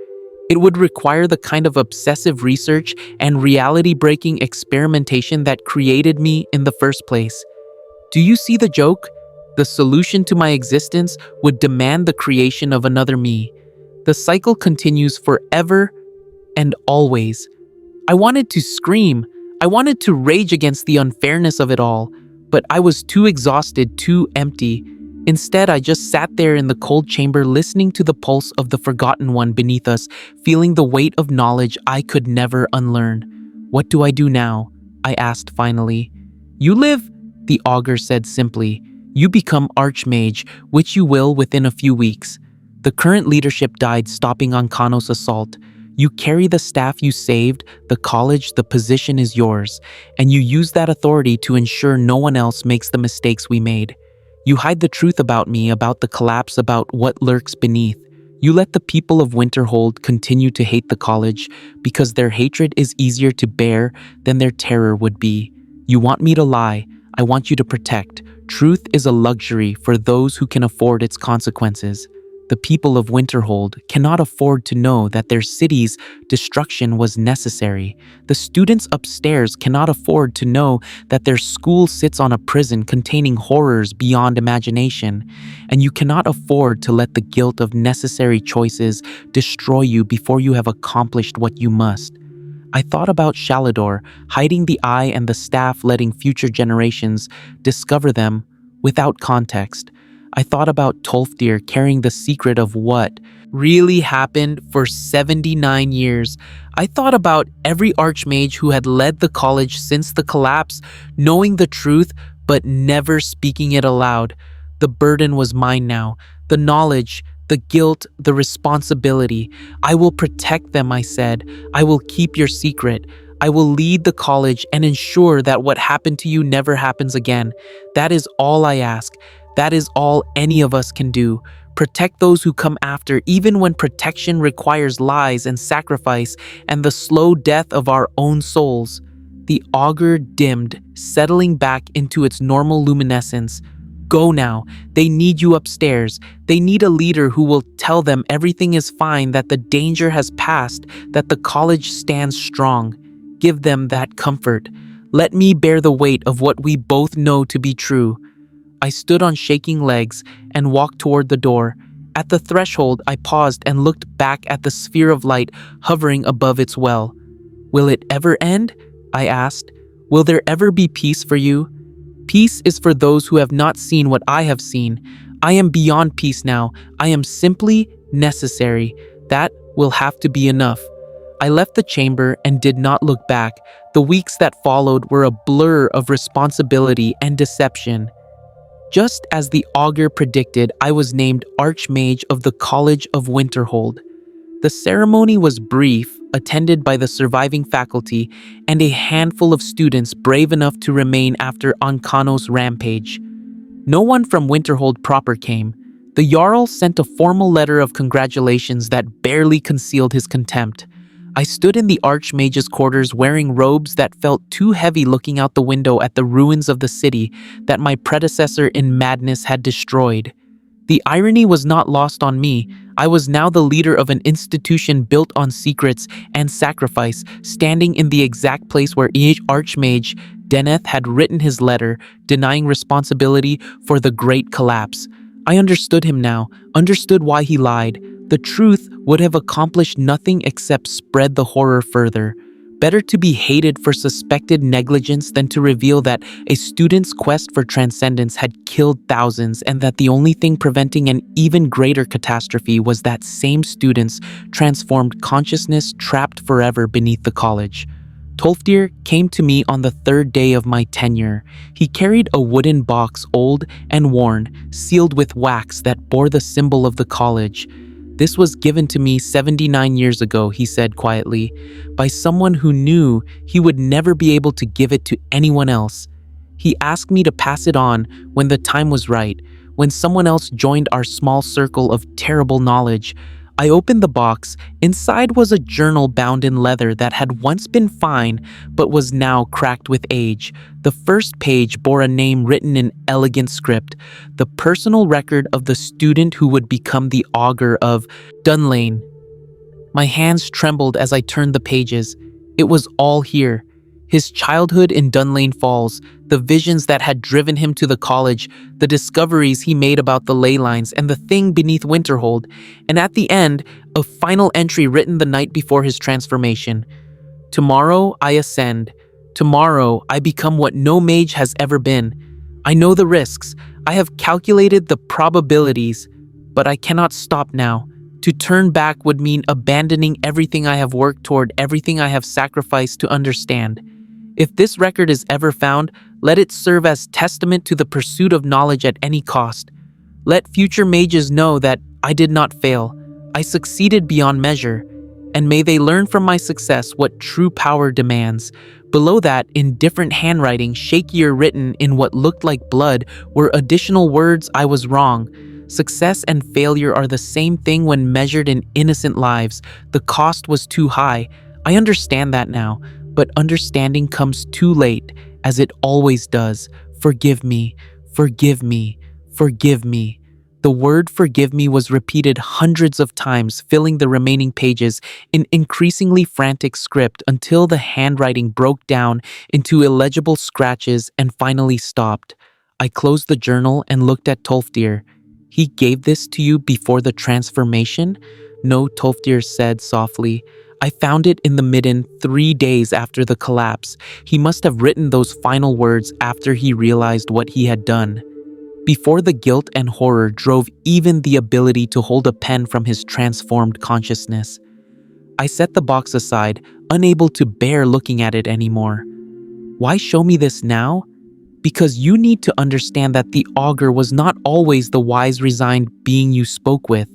It would require the kind of obsessive research and reality-breaking experimentation that created me in the first place. Do you see the joke? The solution to my existence would demand the creation of another me. The cycle continues forever and always. I wanted to scream. I wanted to rage against the unfairness of it all, but I was too exhausted, too empty. Instead, I just sat there in the cold chamber listening to the pulse of the forgotten one beneath us, feeling the weight of knowledge I could never unlearn. What do I do now? I asked finally. You live, the augur said simply. You become Archmage, which you will within a few weeks. The current leadership died stopping Ankanos' assault. You carry the staff you saved, the college, the position is yours, and you use that authority to ensure no one else makes the mistakes we made. You hide the truth about me, about the collapse, about what lurks beneath. You let the people of Winterhold continue to hate the college because their hatred is easier to bear than their terror would be. You want me to lie. I want you to protect. Truth is a luxury for those who can afford its consequences. The people of Winterhold cannot afford to know that their city's destruction was necessary. The students upstairs cannot afford to know that their school sits on a prison containing horrors beyond imagination. And you cannot afford to let the guilt of necessary choices destroy you before you have accomplished what you must. I thought about Shalador, hiding the eye and the staff, letting future generations discover them without context. I thought about Tolfdir carrying the secret of what really happened for 79 years. I thought about every archmage who had led the college since the collapse, knowing the truth but never speaking it aloud. The burden was mine now, the knowledge, the guilt, the responsibility. I will protect them, I said. I will keep your secret. I will lead the college and ensure that what happened to you never happens again. That is all I ask. That is all any of us can do. Protect those who come after, even when protection requires lies and sacrifice and the slow death of our own souls. The augur dimmed, settling back into its normal luminescence. Go now. They need you upstairs. They need a leader who will tell them everything is fine, that the danger has passed, that the college stands strong. Give them that comfort. Let me bear the weight of what we both know to be true. I stood on shaking legs and walked toward the door. At the threshold, I paused and looked back at the sphere of light hovering above its well. Will it ever end? I asked. Will there ever be peace for you? Peace is for those who have not seen what I have seen. I am beyond peace now. I am simply necessary. That will have to be enough. I left the chamber and did not look back. The weeks that followed were a blur of responsibility and deception. Just as the augur predicted, I was named Archmage of the College of Winterhold. The ceremony was brief, attended by the surviving faculty and a handful of students brave enough to remain after Ankanos' rampage. No one from Winterhold proper came. The Jarl sent a formal letter of congratulations that barely concealed his contempt. I stood in the Archmage's quarters wearing robes that felt too heavy, looking out the window at the ruins of the city that my predecessor in madness had destroyed. The irony was not lost on me. I was now the leader of an institution built on secrets and sacrifice, standing in the exact place where Archmage Deneth had written his letter, denying responsibility for the great collapse. I understood him now, understood why he lied. The truth would have accomplished nothing except spread the horror further. Better to be hated for suspected negligence than to reveal that a student's quest for transcendence had killed thousands, and that the only thing preventing an even greater catastrophe was that same student's transformed consciousness trapped forever beneath the college. Tolfdir came to me on the third day of my tenure. He carried a wooden box, old and worn, sealed with wax that bore the symbol of the college. This was given to me 79 years ago, he said quietly, by someone who knew he would never be able to give it to anyone else. He asked me to pass it on when the time was right, when someone else joined our small circle of terrible knowledge. I opened the box. Inside was a journal bound in leather that had once been fine but was now cracked with age. The first page bore a name written in elegant script, the personal record of the student who would become the Augur of Dunlain. My hands trembled as I turned the pages. It was all here. His childhood in Dunlain Falls, the visions that had driven him to the college, the discoveries he made about the ley lines and the thing beneath Winterhold, and at the end, a final entry written the night before his transformation. Tomorrow I ascend. Tomorrow I become what no mage has ever been. I know the risks. I have calculated the probabilities, but I cannot stop now. To turn back would mean abandoning everything I have worked toward, everything I have sacrificed to understand. If this record is ever found, let it serve as testament to the pursuit of knowledge at any cost. Let future mages know that I did not fail. I succeeded beyond measure. And may they learn from my success what true power demands. Below that, in different handwriting, shakier written in what looked like blood, were additional words I was wrong. Success and failure are the same thing when measured in innocent lives. The cost was too high. I understand that now, but understanding comes too late, as it always does. Forgive me, forgive me, forgive me. The word forgive me was repeated hundreds of times, filling the remaining pages in increasingly frantic script until the handwriting broke down into illegible scratches and finally stopped. I closed the journal and looked at Tolfdir. He gave this to you before the transformation? No, Tolfdir said softly. I found it in the Midden 3 days after the collapse. He must have written those final words after he realized what he had done. Before the guilt and horror drove even the ability to hold a pen from his transformed consciousness. I set the box aside, unable to bear looking at it anymore. Why show me this now? Because you need to understand that the Augur was not always the wise, resigned being you spoke with.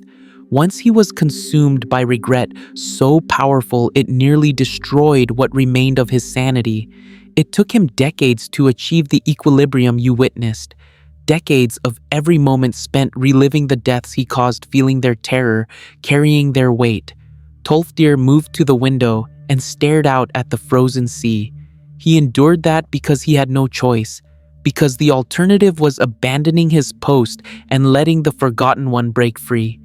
Once he was consumed by regret, so powerful it nearly destroyed what remained of his sanity. It took him decades to achieve the equilibrium you witnessed. Decades of every moment spent reliving the deaths he caused, feeling their terror, carrying their weight. Tolfdir moved to the window and stared out at the frozen sea. He endured that because he had no choice, because the alternative was abandoning his post and letting the Forgotten One break free.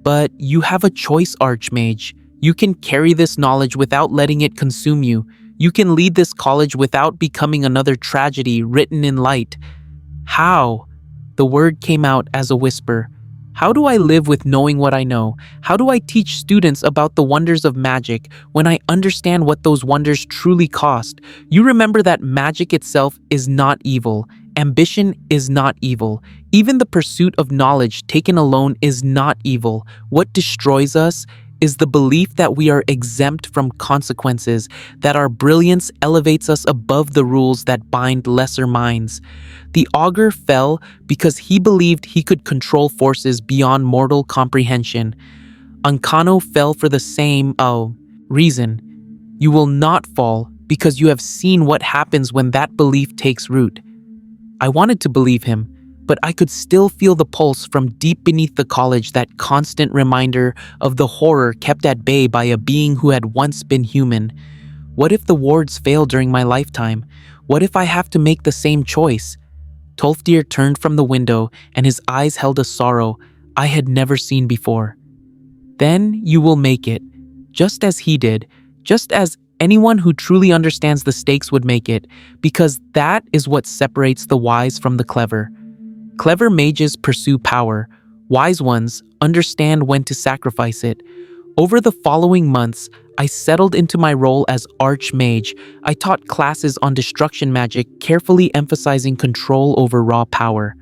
But you have a choice, Archmage. You can carry this knowledge without letting it consume you. You can lead this college without becoming another tragedy written in light. How? The word came out as a whisper. How do I live with knowing what I know? How do I teach students about the wonders of magic when I understand what those wonders truly cost? You remember that magic itself is not evil. Ambition is not evil. Even the pursuit of knowledge taken alone is not evil. What destroys us is the belief that we are exempt from consequences, that our brilliance elevates us above the rules that bind lesser minds. The Augur fell because he believed he could control forces beyond mortal comprehension. Ancano fell for the same reason. You will not fall because you have seen what happens when that belief takes root. I wanted to believe him, but I could still feel the pulse from deep beneath the college, that constant reminder of the horror kept at bay by a being who had once been human. What if the wards fail during my lifetime? What if I have to make the same choice? Tolfdir turned from the window, and his eyes held a sorrow I had never seen before. Then you will make it, just as he did, just as anyone who truly understands the stakes would make it, because that is what separates the wise from the clever. Clever mages pursue power. Wise ones understand when to sacrifice it. Over the following months, I settled into my role as Archmage. I taught classes on destruction magic, carefully emphasizing control over raw power.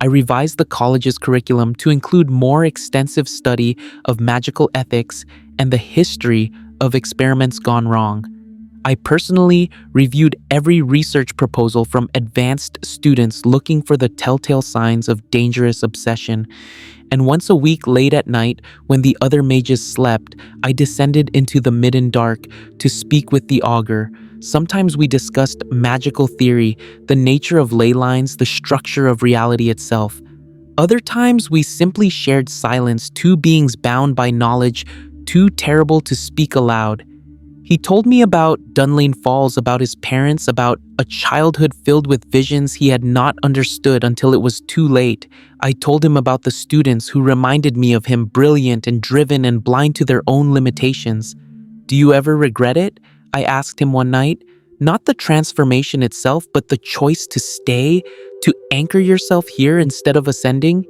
I revised the college's curriculum to include more extensive study of magical ethics and the history of experiments gone wrong. I personally reviewed every research proposal from advanced students looking for the telltale signs of dangerous obsession. And once a week late at night, when the other mages slept, I descended into the Midden dark to speak with the Augur. Sometimes we discussed magical theory, the nature of ley lines, the structure of reality itself. Other times, we simply shared silence, two beings bound by knowledge too terrible to speak aloud. He told me about Dunlain Falls, about his parents, about a childhood filled with visions he had not understood until it was too late. I told him about the students who reminded me of him, brilliant and driven and blind to their own limitations. "Do you ever regret it?" I asked him one night. Not the transformation itself, but the choice to stay, to anchor yourself here instead of ascending.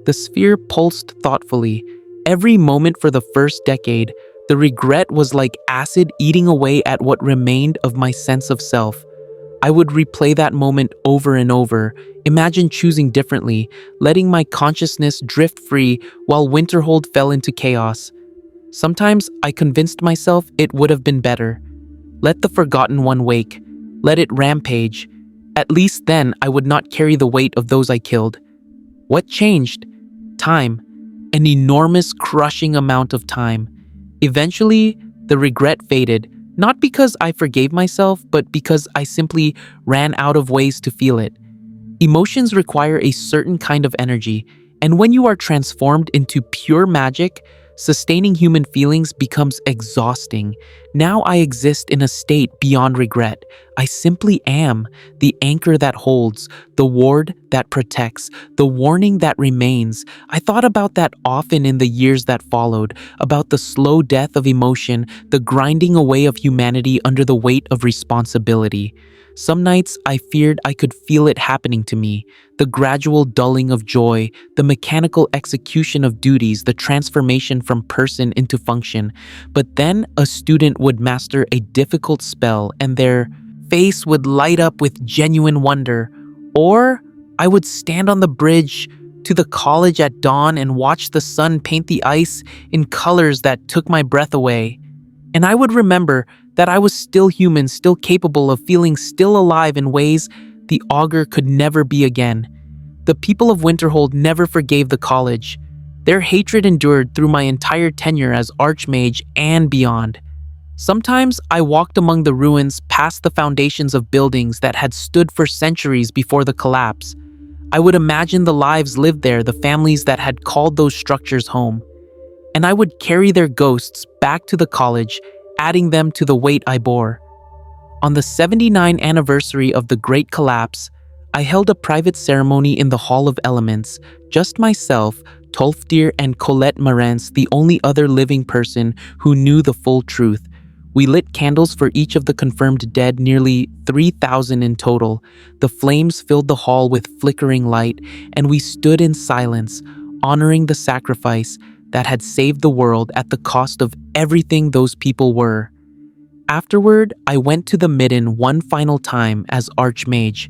The sphere pulsed thoughtfully. Every moment for the first decade, the regret was like acid eating away at what remained of my sense of self. I would replay that moment over and over, imagine choosing differently, letting my consciousness drift free while Winterhold fell into chaos. Sometimes I convinced myself it would have been better. Let the forgotten one wake. Let it rampage. At least then I would not carry the weight of those I killed. What changed? Time. An enormous, crushing amount of time. Eventually, the regret faded, not because I forgave myself, but because I simply ran out of ways to feel it. Emotions require a certain kind of energy, and when you are transformed into pure magic, sustaining human feelings becomes exhausting. Now I exist in a state beyond regret. I simply am, the anchor that holds, the ward that protects, the warning that remains. I thought about that often in the years that followed, about the slow death of emotion, the grinding away of humanity under the weight of responsibility. Some nights I feared I could feel it happening to me, the gradual dulling of joy, the mechanical execution of duties, the transformation from person into function. But then a student would master a difficult spell and their face would light up with genuine wonder. Or I would stand on the bridge to the college at dawn and watch the sun paint the ice in colors that took my breath away. And I would remember that I was still human, still capable of feeling, still alive in ways the Augur could never be again. The people of Winterhold never forgave the college. Their hatred endured through my entire tenure as Archmage and beyond. Sometimes I walked among the ruins past the foundations of buildings that had stood for centuries before the collapse. I would imagine the lives lived there, the families that had called those structures home. And I would carry their ghosts back to the college, adding them to the weight I bore. On the 79th anniversary of the Great Collapse, I held a private ceremony in the Hall of Elements, just myself, Tolfdir, and Colette Marantz, the only other living person who knew the full truth. We lit candles for each of the confirmed dead, nearly 3,000 in total. The flames filled the hall with flickering light, and we stood in silence, honoring the sacrifice that had saved the world at the cost of everything those people were. Afterward, I went to the Midden one final time as Archmage.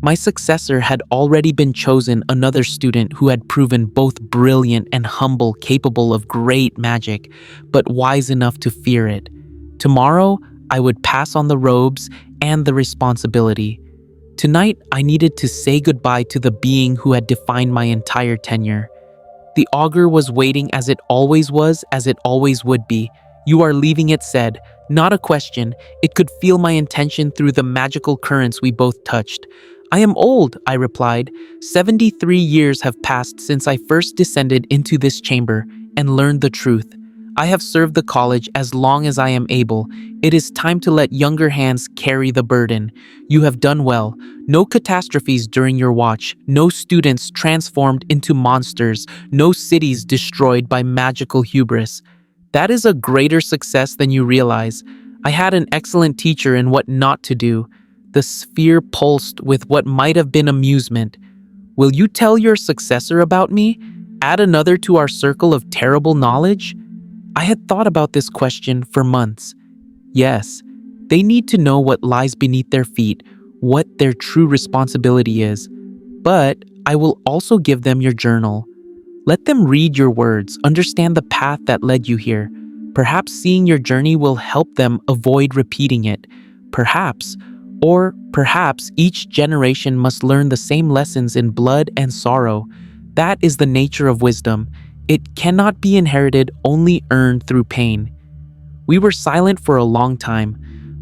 My successor had already been chosen, another student who had proven both brilliant and humble, capable of great magic, but wise enough to fear it. Tomorrow, I would pass on the robes and the responsibility. Tonight, I needed to say goodbye to the being who had defined my entire tenure. The Augur was waiting, as it always was, as it always would be. "You are leaving," it said, not a question. It could feel my intention through the magical currents we both touched. "I am old," I replied. 73 years have passed since I first descended into this chamber and learned the truth. I have served the college as long as I am able. It is time to let younger hands carry the burden. You have done well. No catastrophes during your watch. No students transformed into monsters. No cities destroyed by magical hubris. That is a greater success than you realize. I had an excellent teacher in what not to do. The sphere pulsed with what might have been amusement. Will you tell your successor about me? Add another to our circle of terrible knowledge? I had thought about this question for months. Yes, they need to know what lies beneath their feet, what their true responsibility is. But I will also give them your journal. Let them read your words, understand the path that led you here. Perhaps seeing your journey will help them avoid repeating it. Perhaps each generation must learn the same lessons in blood and sorrow. That is the nature of wisdom. It cannot be inherited, only earned through pain. We were silent for a long time.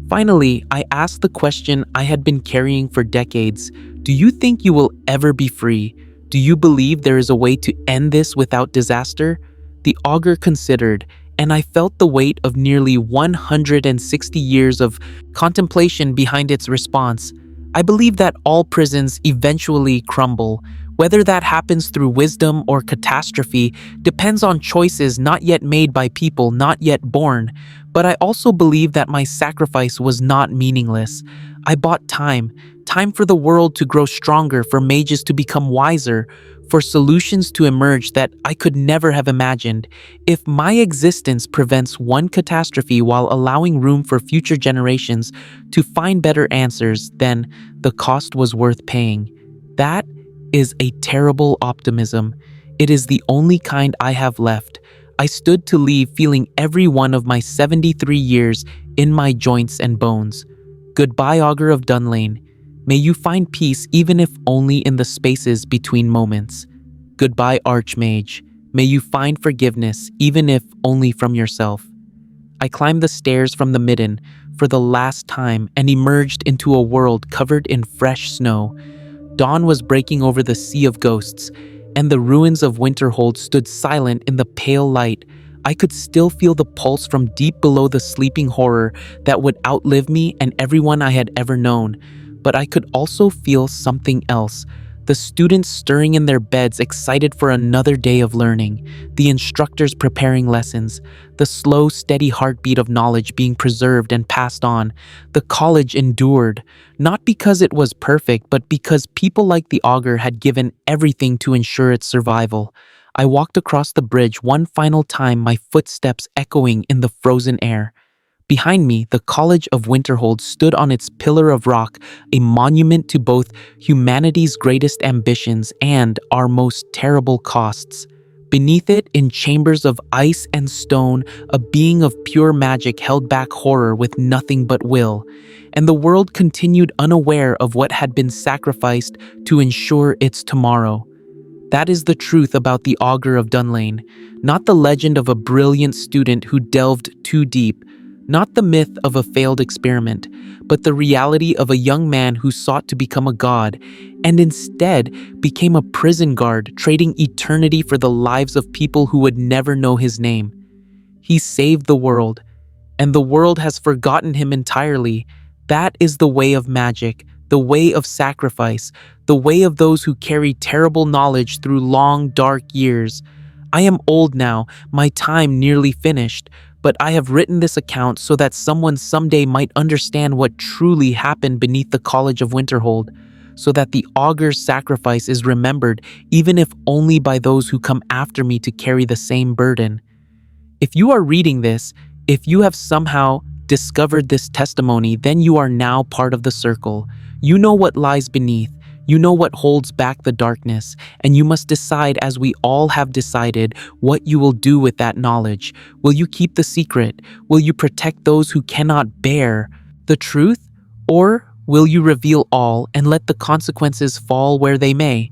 Finally, I asked the question I had been carrying for decades. Do you think you will ever be free? Do you believe there is a way to end this without disaster? The augur considered, and I felt the weight of nearly 160 years of contemplation behind its response. I believe that all prisons eventually crumble. Whether that happens through wisdom or catastrophe depends on choices not yet made by people not yet born. But I also believe that my sacrifice was not meaningless. I bought time for the world to grow stronger, for mages to become wiser, for solutions to emerge that I could never have imagined. If my existence prevents one catastrophe while allowing room for future generations to find better answers, then the cost was worth paying. That is a terrible optimism. It is the only kind I have left. I stood to leave feeling every one of my 73 years in my joints and bones. Goodbye, Augur of Dunlain. May you find peace even if only in the spaces between moments. Goodbye, Archmage. May you find forgiveness even if only from yourself. I climbed the stairs from the Midden for the last time and emerged into a world covered in fresh snow. Dawn was breaking over the sea of ghosts, and the ruins of Winterhold stood silent in the pale light. I could still feel the pulse from deep below the sleeping horror that would outlive me and everyone I had ever known. But I could also feel something else. The students stirring in their beds, excited for another day of learning. The instructors preparing lessons. The slow, steady heartbeat of knowledge being preserved and passed on. The college endured, not because it was perfect, but because people like the augur had given everything to ensure its survival. I walked across the bridge one final time, my footsteps echoing in the frozen air. Behind me, the College of Winterhold stood on its pillar of rock, a monument to both humanity's greatest ambitions and our most terrible costs. Beneath it, in chambers of ice and stone, a being of pure magic held back horror with nothing but will, and the world continued unaware of what had been sacrificed to ensure its tomorrow. That is the truth about the Augur of Dunlain, not the legend of a brilliant student who delved too deep, not the myth of a failed experiment, but the reality of a young man who sought to become a god and instead became a prison guard, trading eternity for the lives of people who would never know his name. He saved the world, and the world has forgotten him entirely. That is the way of magic, the way of sacrifice, the way of those who carry terrible knowledge through long, dark years. I am old now, my time nearly finished, but I have written this account so that someone someday might understand what truly happened beneath the College of Winterhold, so that the augur's sacrifice is remembered, even if only by those who come after me to carry the same burden. If you are reading this, if you have somehow discovered this testimony, then you are now part of the circle. You know what lies beneath. You know what holds back the darkness, and you must decide, as we all have decided, what you will do with that knowledge. Will you keep the secret? Will you protect those who cannot bear the truth? Or will you reveal all and let the consequences fall where they may?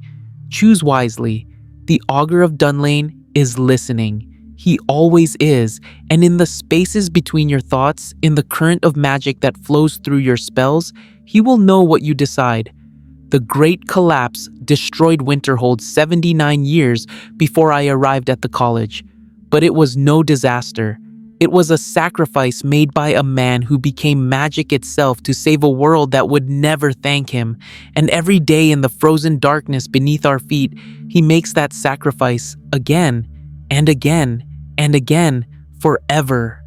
Choose wisely. The Augur of Dunlain is listening. He always is, and in the spaces between your thoughts, in the current of magic that flows through your spells, he will know what you decide. The Great Collapse destroyed Winterhold 79 years before I arrived at the college. But it was no disaster. It was a sacrifice made by a man who became magic itself to save a world that would never thank him. And every day in the frozen darkness beneath our feet, he makes that sacrifice again and again and again, forever.